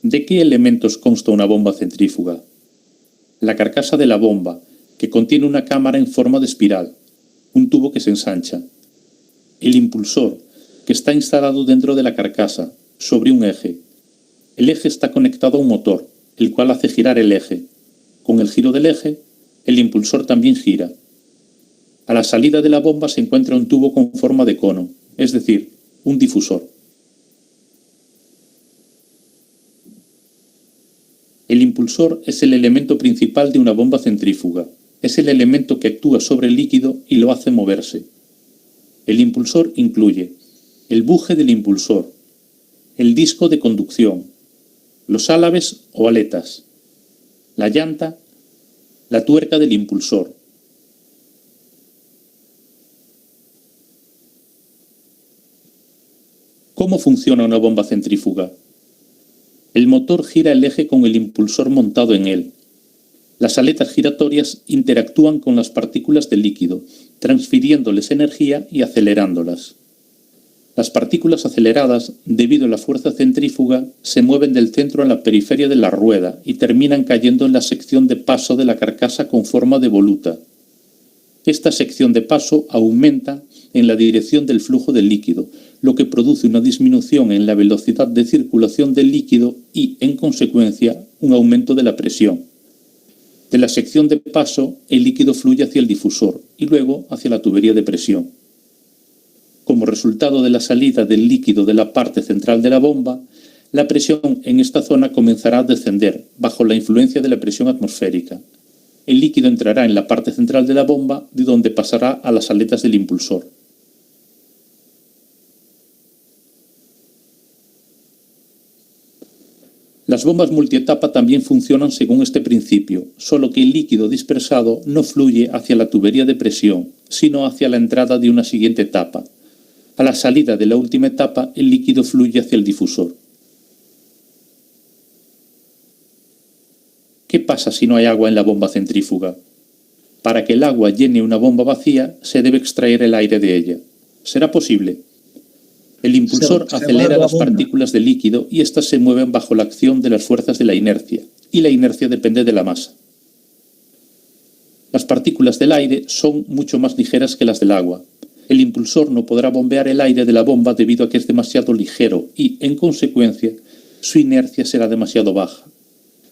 ¿De qué elementos consta una bomba centrífuga? La carcasa de la bomba, que contiene una cámara en forma de espiral, un tubo que se ensancha. El impulsor, que está instalado dentro de la carcasa, sobre un eje. El eje está conectado a un motor, el cual hace girar el eje. Con el giro del eje, el impulsor también gira. A la salida de la bomba se encuentra un tubo con forma de cono, es decir, un difusor. El impulsor es el elemento principal de una bomba centrífuga. Es el elemento que actúa sobre el líquido y lo hace moverse. El impulsor incluye el buje del impulsor, el disco de conducción, los álabes o aletas, la llanta, la tuerca del impulsor. ¿Cómo funciona una bomba centrífuga? El motor gira el eje con el impulsor montado en él. Las aletas giratorias interactúan con las partículas del líquido, transfiriéndoles energía y acelerándolas. Las partículas aceleradas, debido a la fuerza centrífuga, se mueven del centro a la periferia de la rueda y terminan cayendo en la sección de paso de la carcasa con forma de voluta. Esta sección de paso aumenta en la dirección del flujo del líquido, lo que produce una disminución en la velocidad de circulación del líquido y, en consecuencia, un aumento de la presión. De la sección de paso, el líquido fluye hacia el difusor y luego hacia la tubería de presión. Como resultado de la salida del líquido de la parte central de la bomba, la presión en esta zona comenzará a descender bajo la influencia de la presión atmosférica. El líquido entrará en la parte central de la bomba, de donde pasará a las aletas del impulsor. Las bombas multietapa también funcionan según este principio, solo que el líquido dispersado no fluye hacia la tubería de presión, sino hacia la entrada de una siguiente etapa. A la salida de la última etapa, el líquido fluye hacia el difusor. ¿Qué pasa si no hay agua en la bomba centrífuga? Para que el agua llene una bomba vacía, se debe extraer el aire de ella. ¿Será posible? El impulsor acelera las partículas de líquido y éstas se mueven bajo la acción de las fuerzas de la inercia. y la inercia depende de la masa. Las partículas del aire son mucho más ligeras que las del agua. El impulsor no podrá bombear el aire de la bomba debido a que es demasiado ligero y, en consecuencia, su inercia será demasiado baja.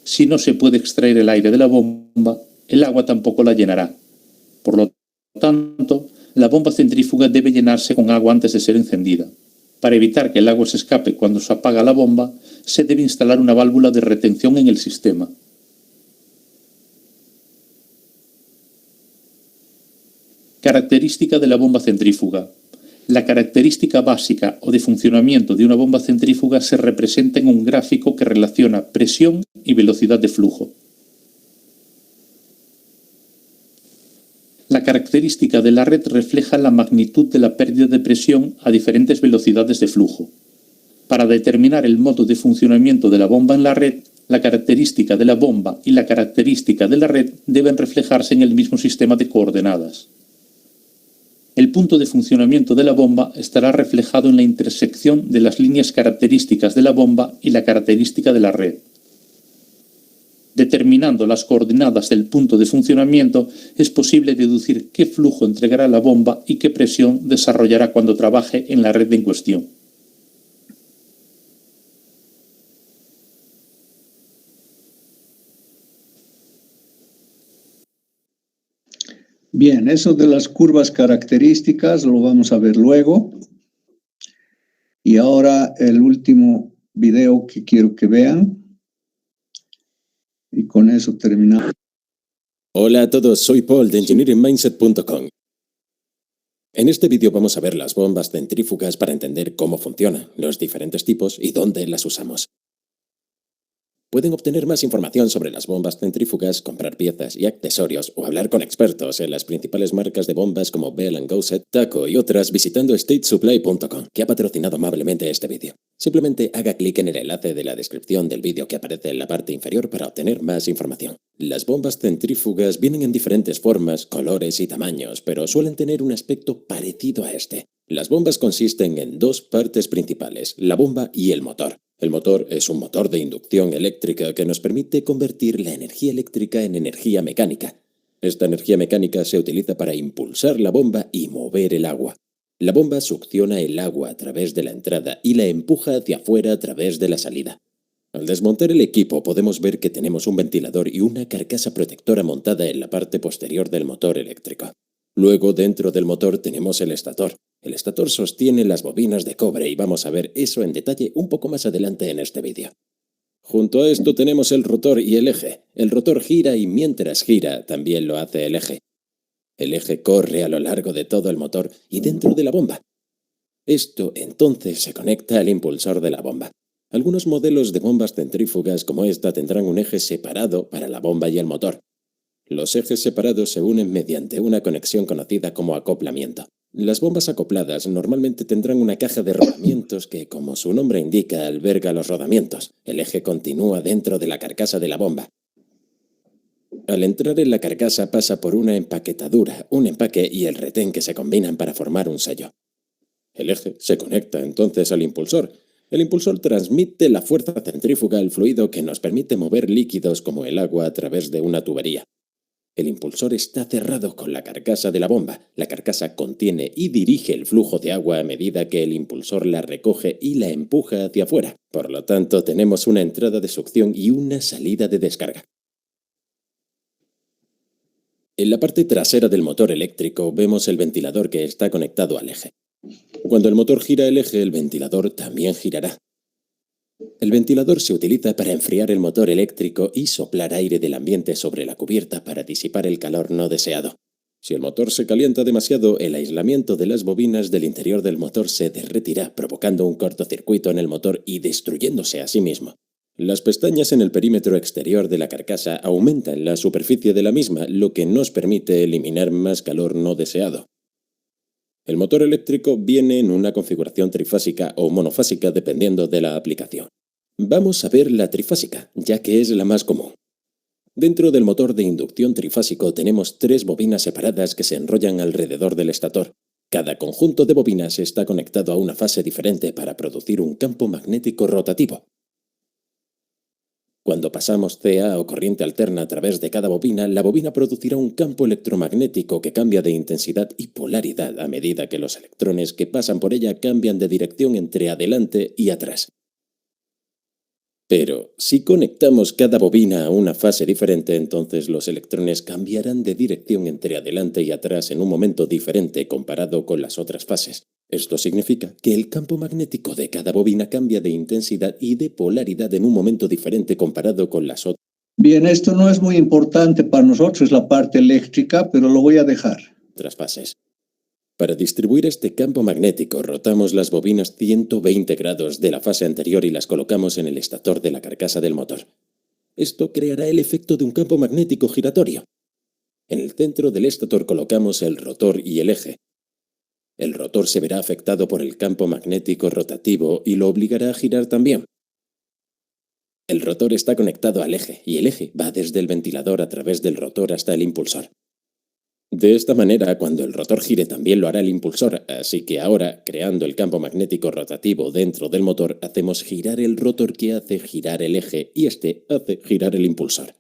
Si no se puede extraer el aire de la bomba, el agua tampoco la llenará. Por lo tanto, la bomba centrífuga debe llenarse con agua antes de ser encendida. Para evitar que el agua se escape cuando se apaga la bomba, se debe instalar una válvula de retención en el sistema. Característica de la bomba centrífuga. La característica básica o de funcionamiento de una bomba centrífuga se representa en un gráfico que relaciona presión y velocidad de flujo. La característica de la red refleja la magnitud de la pérdida de presión a diferentes velocidades de flujo. Para determinar el modo de funcionamiento de la bomba en la red, la característica de la bomba y la característica de la red deben reflejarse en el mismo sistema de coordenadas. El punto de funcionamiento de la bomba estará reflejado en la intersección de las líneas características de la bomba y la característica de la red. Determinando las coordenadas del punto de funcionamiento, es posible deducir qué flujo entregará la bomba y qué presión desarrollará cuando trabaje en la red en cuestión. Bien, eso de las curvas características lo vamos a ver luego. Y ahora el último video que quiero que vean. Y con eso terminamos. Hola a todos, soy Paul de EngineeringMindset.com. En este vídeo vamos a ver las bombas centrífugas para entender cómo funcionan, los diferentes tipos y dónde las usamos. Pueden obtener más información sobre las bombas centrífugas, comprar piezas y accesorios o hablar con expertos en las principales marcas de bombas como Bell & Gossett, Taco y otras visitando statesupply.com, que ha patrocinado amablemente este vídeo. Simplemente haga clic en el enlace de la descripción del vídeo que aparece en la parte inferior para obtener más información. Las bombas centrífugas vienen en diferentes formas, colores y tamaños, pero suelen tener un aspecto parecido a este. Las bombas consisten en dos partes principales, la bomba y el motor. El motor es un motor de inducción eléctrica que nos permite convertir la energía eléctrica en energía mecánica. Esta energía mecánica se utiliza para impulsar la bomba y mover el agua. La bomba succiona el agua a través de la entrada y la empuja hacia afuera a través de la salida. Al desmontar el equipo podemos ver que tenemos un ventilador y una carcasa protectora montada en la parte posterior del motor eléctrico. Luego, dentro del motor tenemos el estator. El estator sostiene las bobinas de cobre y vamos a ver eso en detalle un poco más adelante en este vídeo. Junto a esto tenemos el rotor y el eje. El rotor gira y mientras gira también lo hace el eje. El eje corre a lo largo de todo el motor y dentro de la bomba. Esto entonces se conecta al impulsor de la bomba. Algunos modelos de bombas centrífugas como esta tendrán un eje separado para la bomba y el motor. Los ejes separados se unen mediante una conexión conocida como acoplamiento. Las bombas acopladas normalmente tendrán una caja de rodamientos que, como su nombre indica, alberga los rodamientos. El eje continúa dentro de la carcasa de la bomba. Al entrar en la carcasa pasa por una empaquetadura, un empaque y el retén que se combinan para formar un sello. El eje se conecta entonces al impulsor. El impulsor transmite la fuerza centrífuga al fluido que nos permite mover líquidos como el agua a través de una tubería. El impulsor está cerrado con la carcasa de la bomba. La carcasa contiene y dirige el flujo de agua a medida que el impulsor la recoge y la empuja hacia afuera. Por lo tanto, tenemos una entrada de succión y una salida de descarga. En la parte trasera del motor eléctrico vemos el ventilador que está conectado al eje. Cuando el motor gira el eje, el ventilador también girará. El ventilador se utiliza para enfriar el motor eléctrico y soplar aire del ambiente sobre la cubierta para disipar el calor no deseado. Si el motor se calienta demasiado, el aislamiento de las bobinas del interior del motor se derretirá, provocando un cortocircuito en el motor y destruyéndose a sí mismo. Las pestañas en el perímetro exterior de la carcasa aumentan la superficie de la misma, lo que nos permite eliminar más calor no deseado. El motor eléctrico viene en una configuración trifásica o monofásica dependiendo de la aplicación. Vamos a ver la trifásica, ya que es la más común. Dentro del motor de inducción trifásico tenemos 3 bobinas separadas que se enrollan alrededor del estator. Cada conjunto de bobinas está conectado a una fase diferente para producir un campo magnético rotativo. Cuando pasamos CA o corriente alterna a través de cada bobina, la bobina producirá un campo electromagnético que cambia de intensidad y polaridad a medida que los electrones que pasan por ella cambian de dirección entre adelante y atrás. Pero si conectamos cada bobina a una fase diferente, entonces los electrones cambiarán de dirección entre adelante y atrás en un momento diferente comparado con las otras fases. Esto significa que el campo magnético de cada bobina cambia de intensidad y de polaridad en un momento diferente comparado con las otras. Bien, esto no es muy importante para nosotros, la parte eléctrica, pero lo voy a dejar. Fases. Para distribuir este campo magnético, rotamos las bobinas 120 grados de la fase anterior y las colocamos en el estator de la carcasa del motor. Esto creará el efecto de un campo magnético giratorio. En el centro del estator colocamos el rotor y el eje. El rotor se verá afectado por el campo magnético rotativo y lo obligará a girar también. El rotor está conectado al eje y el eje va desde el ventilador a través del rotor hasta el impulsor. De esta manera, cuando el rotor gire también lo hará el impulsor, así que ahora, creando el campo magnético rotativo dentro del motor, hacemos girar el rotor que hace girar el eje y este hace girar el impulsor.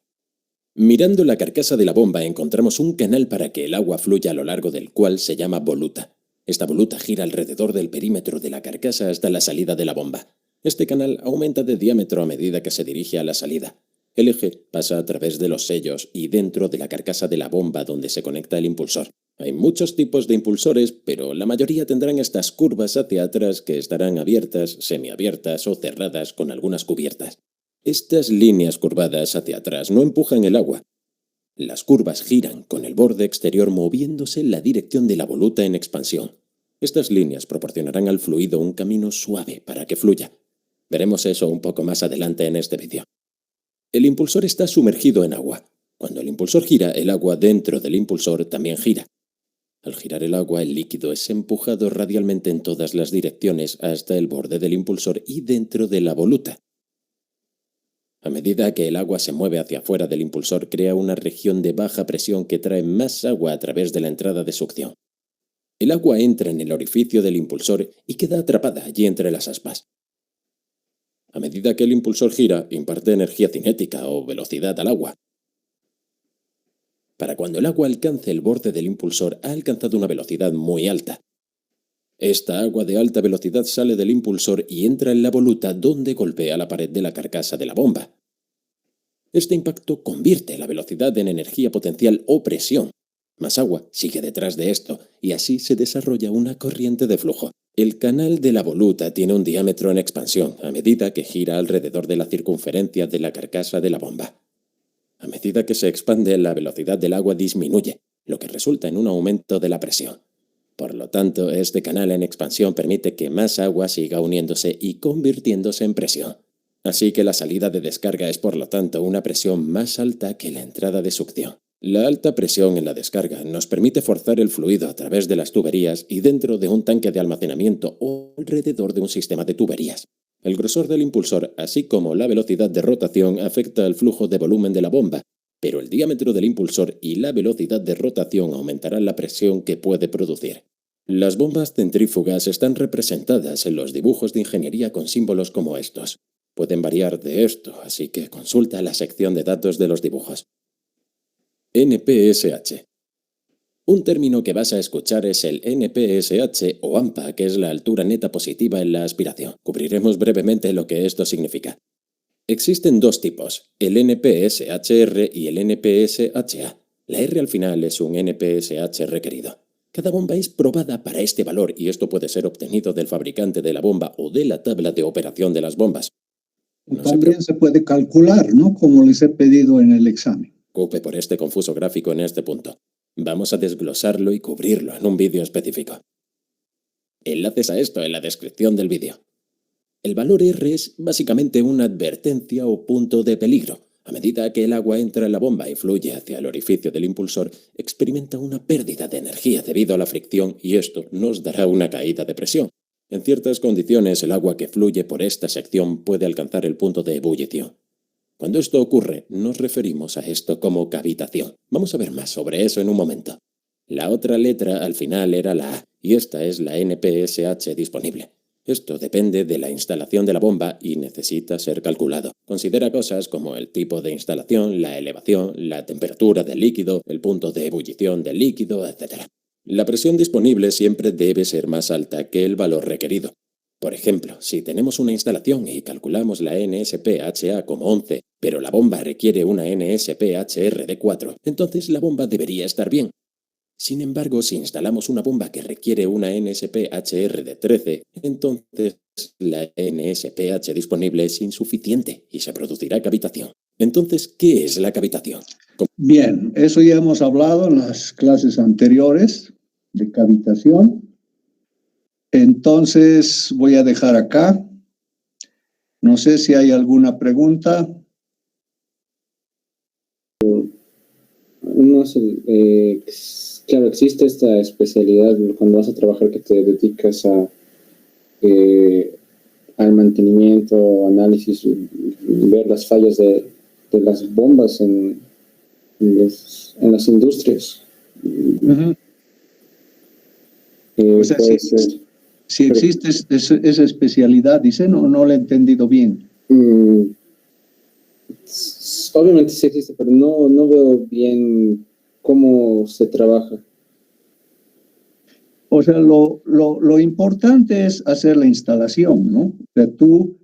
Mirando la carcasa de la bomba encontramos un canal para que el agua fluya a lo largo del cual se llama voluta. Esta voluta gira alrededor del perímetro de la carcasa hasta la salida de la bomba. Este canal aumenta de diámetro a medida que se dirige a la salida. El eje pasa a través de los sellos y dentro de la carcasa de la bomba donde se conecta el impulsor. Hay muchos tipos de impulsores, pero la mayoría tendrán estas curvas hacia atrás que estarán abiertas, semiabiertas o cerradas con algunas cubiertas. Estas líneas curvadas hacia atrás no empujan el agua. Las curvas giran con el borde exterior moviéndose en la dirección de la voluta en expansión. Estas líneas proporcionarán al fluido un camino suave para que fluya. Veremos eso un poco más adelante en este vídeo. El impulsor está sumergido en agua. Cuando el impulsor gira, el agua dentro del impulsor también gira. Al girar el agua, el líquido es empujado radialmente en todas las direcciones hasta el borde del impulsor y dentro de la voluta. A medida que el agua se mueve hacia afuera del impulsor, crea una región de baja presión que trae más agua a través de la entrada de succión. El agua entra en el orificio del impulsor y queda atrapada allí entre las aspas. A medida que el impulsor gira, imparte energía cinética o velocidad al agua. Para cuando el agua alcance el borde del impulsor, ha alcanzado una velocidad muy alta. Esta agua de alta velocidad sale del impulsor y entra en la voluta donde golpea la pared de la carcasa de la bomba. Este impacto convierte la velocidad en energía potencial o presión. Más agua sigue detrás de esto y así se desarrolla una corriente de flujo. El canal de la voluta tiene un diámetro en expansión a medida que gira alrededor de la circunferencia de la carcasa de la bomba. A medida que se expande, la velocidad del agua disminuye, lo que resulta en un aumento de la presión. Por lo tanto, este canal en expansión permite que más agua siga uniéndose y convirtiéndose en presión. Así que la salida de descarga es por lo tanto una presión más alta que la entrada de succión. La alta presión en la descarga nos permite forzar el fluido a través de las tuberías y dentro de un tanque de almacenamiento o alrededor de un sistema de tuberías. El grosor del impulsor, así como la velocidad de rotación, afecta al flujo de volumen de la bomba, pero el diámetro del impulsor y la velocidad de rotación aumentarán la presión que puede producir. Las bombas centrífugas están representadas en los dibujos de ingeniería con símbolos como estos. Pueden variar de esto, así que consulta la sección de datos de los dibujos. NPSH. Un término que vas a escuchar es el NPSH o AMPA, que es la altura neta positiva en la aspiración. Cubriremos brevemente lo que esto significa. Existen dos tipos, el NPSHR y el NPSHA. La R al final es un NPSH requerido. Cada bomba es probada para este valor y esto puede ser obtenido del fabricante de la bomba o de la tabla de operación de las bombas. También se puede calcular, ¿no? Como les he pedido en el examen. Preocupe por este confuso gráfico en este punto. Vamos a desglosarlo y cubrirlo en un vídeo específico. Enlaces a esto en la descripción del vídeo. El valor R es básicamente una advertencia o punto de peligro. A medida que el agua entra en la bomba y fluye hacia el orificio del impulsor, experimenta una pérdida de energía debido a la fricción y esto nos dará una caída de presión. En ciertas condiciones, el agua que fluye por esta sección puede alcanzar el punto de ebullición. Cuando esto ocurre, nos referimos a esto como cavitación. Vamos a ver más sobre eso en un momento. La otra letra al final era la A, y esta es la NPSH disponible. Esto depende de la instalación de la bomba y necesita ser calculado. Considera cosas como el tipo de instalación, la elevación, la temperatura del líquido, el punto de ebullición del líquido, etc. La presión disponible siempre debe ser más alta que el valor requerido. Por ejemplo, si tenemos una instalación y calculamos la NSPHA como 11, pero la bomba requiere una NSPHR de 4, entonces la bomba debería estar bien. Sin embargo, si instalamos una bomba que requiere una NSPHR de 13, entonces la NSPH disponible es insuficiente y se producirá cavitación. Entonces, ¿qué es la cavitación? Bien, eso ya hemos hablado en las clases anteriores de cavitación. Entonces, voy a dejar acá. No sé si hay alguna pregunta. No sé, claro, existe esta especialidad cuando vas a trabajar que te dedicas al mantenimiento, análisis, ver las fallas de las bombas en las industrias. Uh-huh. O sea, puede ser. Si existe esa especialidad, dice, no lo he entendido bien. Obviamente sí existe, pero no veo bien cómo se trabaja. O sea, lo importante es hacer la instalación, ¿no? O sea, tú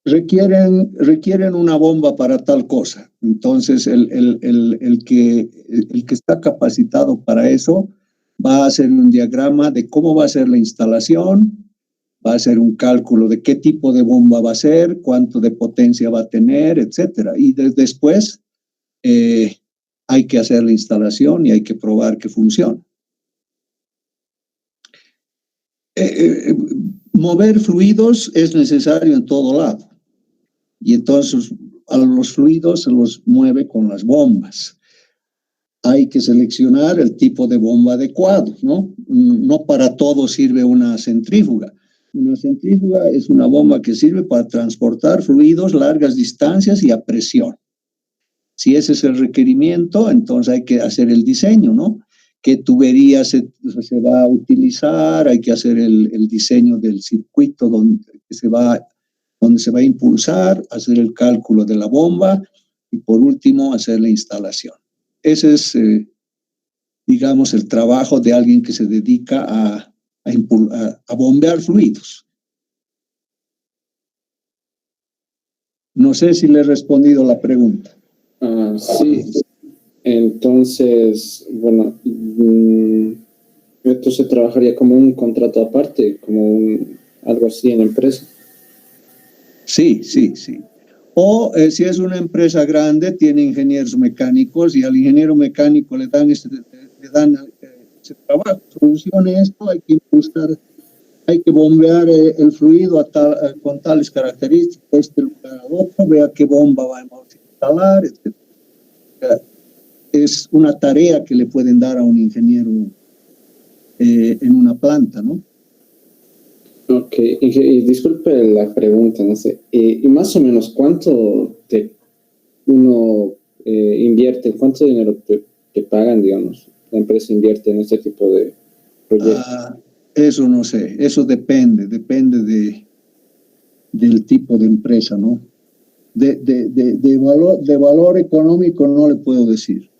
requieren una bomba para tal cosa. Entonces, el que está capacitado para eso va a hacer un diagrama de cómo va a ser la instalación, va a hacer un cálculo de qué tipo de bomba va a ser, cuánto de potencia va a tener, etcétera. Y después hay que hacer la instalación y hay que probar que funciona. Mover fluidos es necesario en todo lado. Y entonces a los fluidos se los mueve con las bombas. Hay que seleccionar el tipo de bomba adecuado, ¿no? No para todo sirve una centrífuga. Una centrífuga es una bomba que sirve para transportar fluidos largas distancias y a presión. Si ese es el requerimiento, entonces hay que hacer el diseño, ¿no? ¿Qué tubería se va a utilizar? Hay que hacer el diseño del circuito donde se va a impulsar, hacer el cálculo de la bomba y por último hacer la instalación. Ese es, digamos, el trabajo de alguien que se dedica a bombear fluidos. No sé si le he respondido la pregunta. Sí, entonces, bueno, esto se trabajaría como un contrato aparte, como algo así en la empresa. Sí. O si es una empresa grande, tiene ingenieros mecánicos y al ingeniero mecánico le dan ese trabajo. Solucione esto, hay que impulsar, hay que bombear el fluido con tales características, de este lugar a otro, vea qué bomba vamos a instalar, etc. Es una tarea que le pueden dar a un ingeniero en una planta, ¿no? Ok, y disculpe la pregunta, no sé, y más o menos cuánto uno invierte, cuánto dinero te pagan, digamos, la empresa invierte en este tipo de proyectos. Eso no sé, eso depende del tipo de empresa, ¿no? De valor económico no le puedo decir.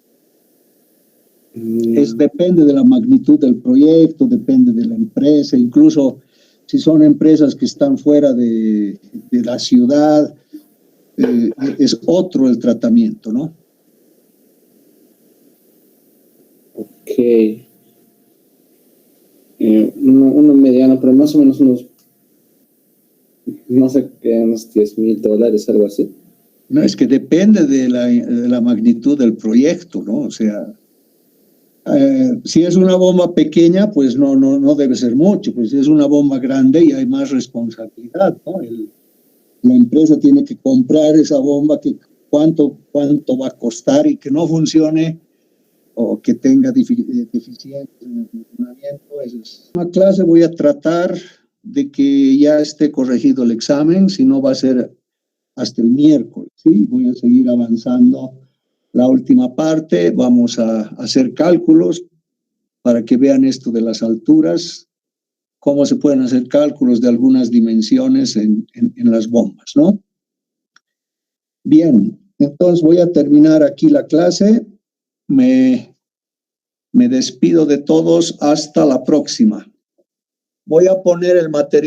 Depende de la magnitud del proyecto, depende de la empresa, incluso si son empresas que están fuera de la ciudad, es otro el tratamiento, ¿no? Ok. Uno mediano, pero más o menos unos, no sé, unos $10,000, algo así. No, es que depende de la magnitud del proyecto, ¿no? O sea, si es una bomba pequeña, pues no debe ser mucho. Pues si es una bomba grande y hay más responsabilidad, ¿no? La empresa tiene que comprar esa bomba, que cuánto va a costar y que no funcione o que tenga deficiencias en el funcionamiento. En la clase voy a tratar de que ya esté corregido el examen, si no va a ser hasta el miércoles, ¿sí? Voy a seguir avanzando. La última parte, vamos a hacer cálculos para que vean esto de las alturas cómo se pueden hacer cálculos de algunas dimensiones en las bombas, ¿no? Bien, entonces voy a terminar aquí la clase. Me despido de todos hasta la próxima. Voy a poner el material.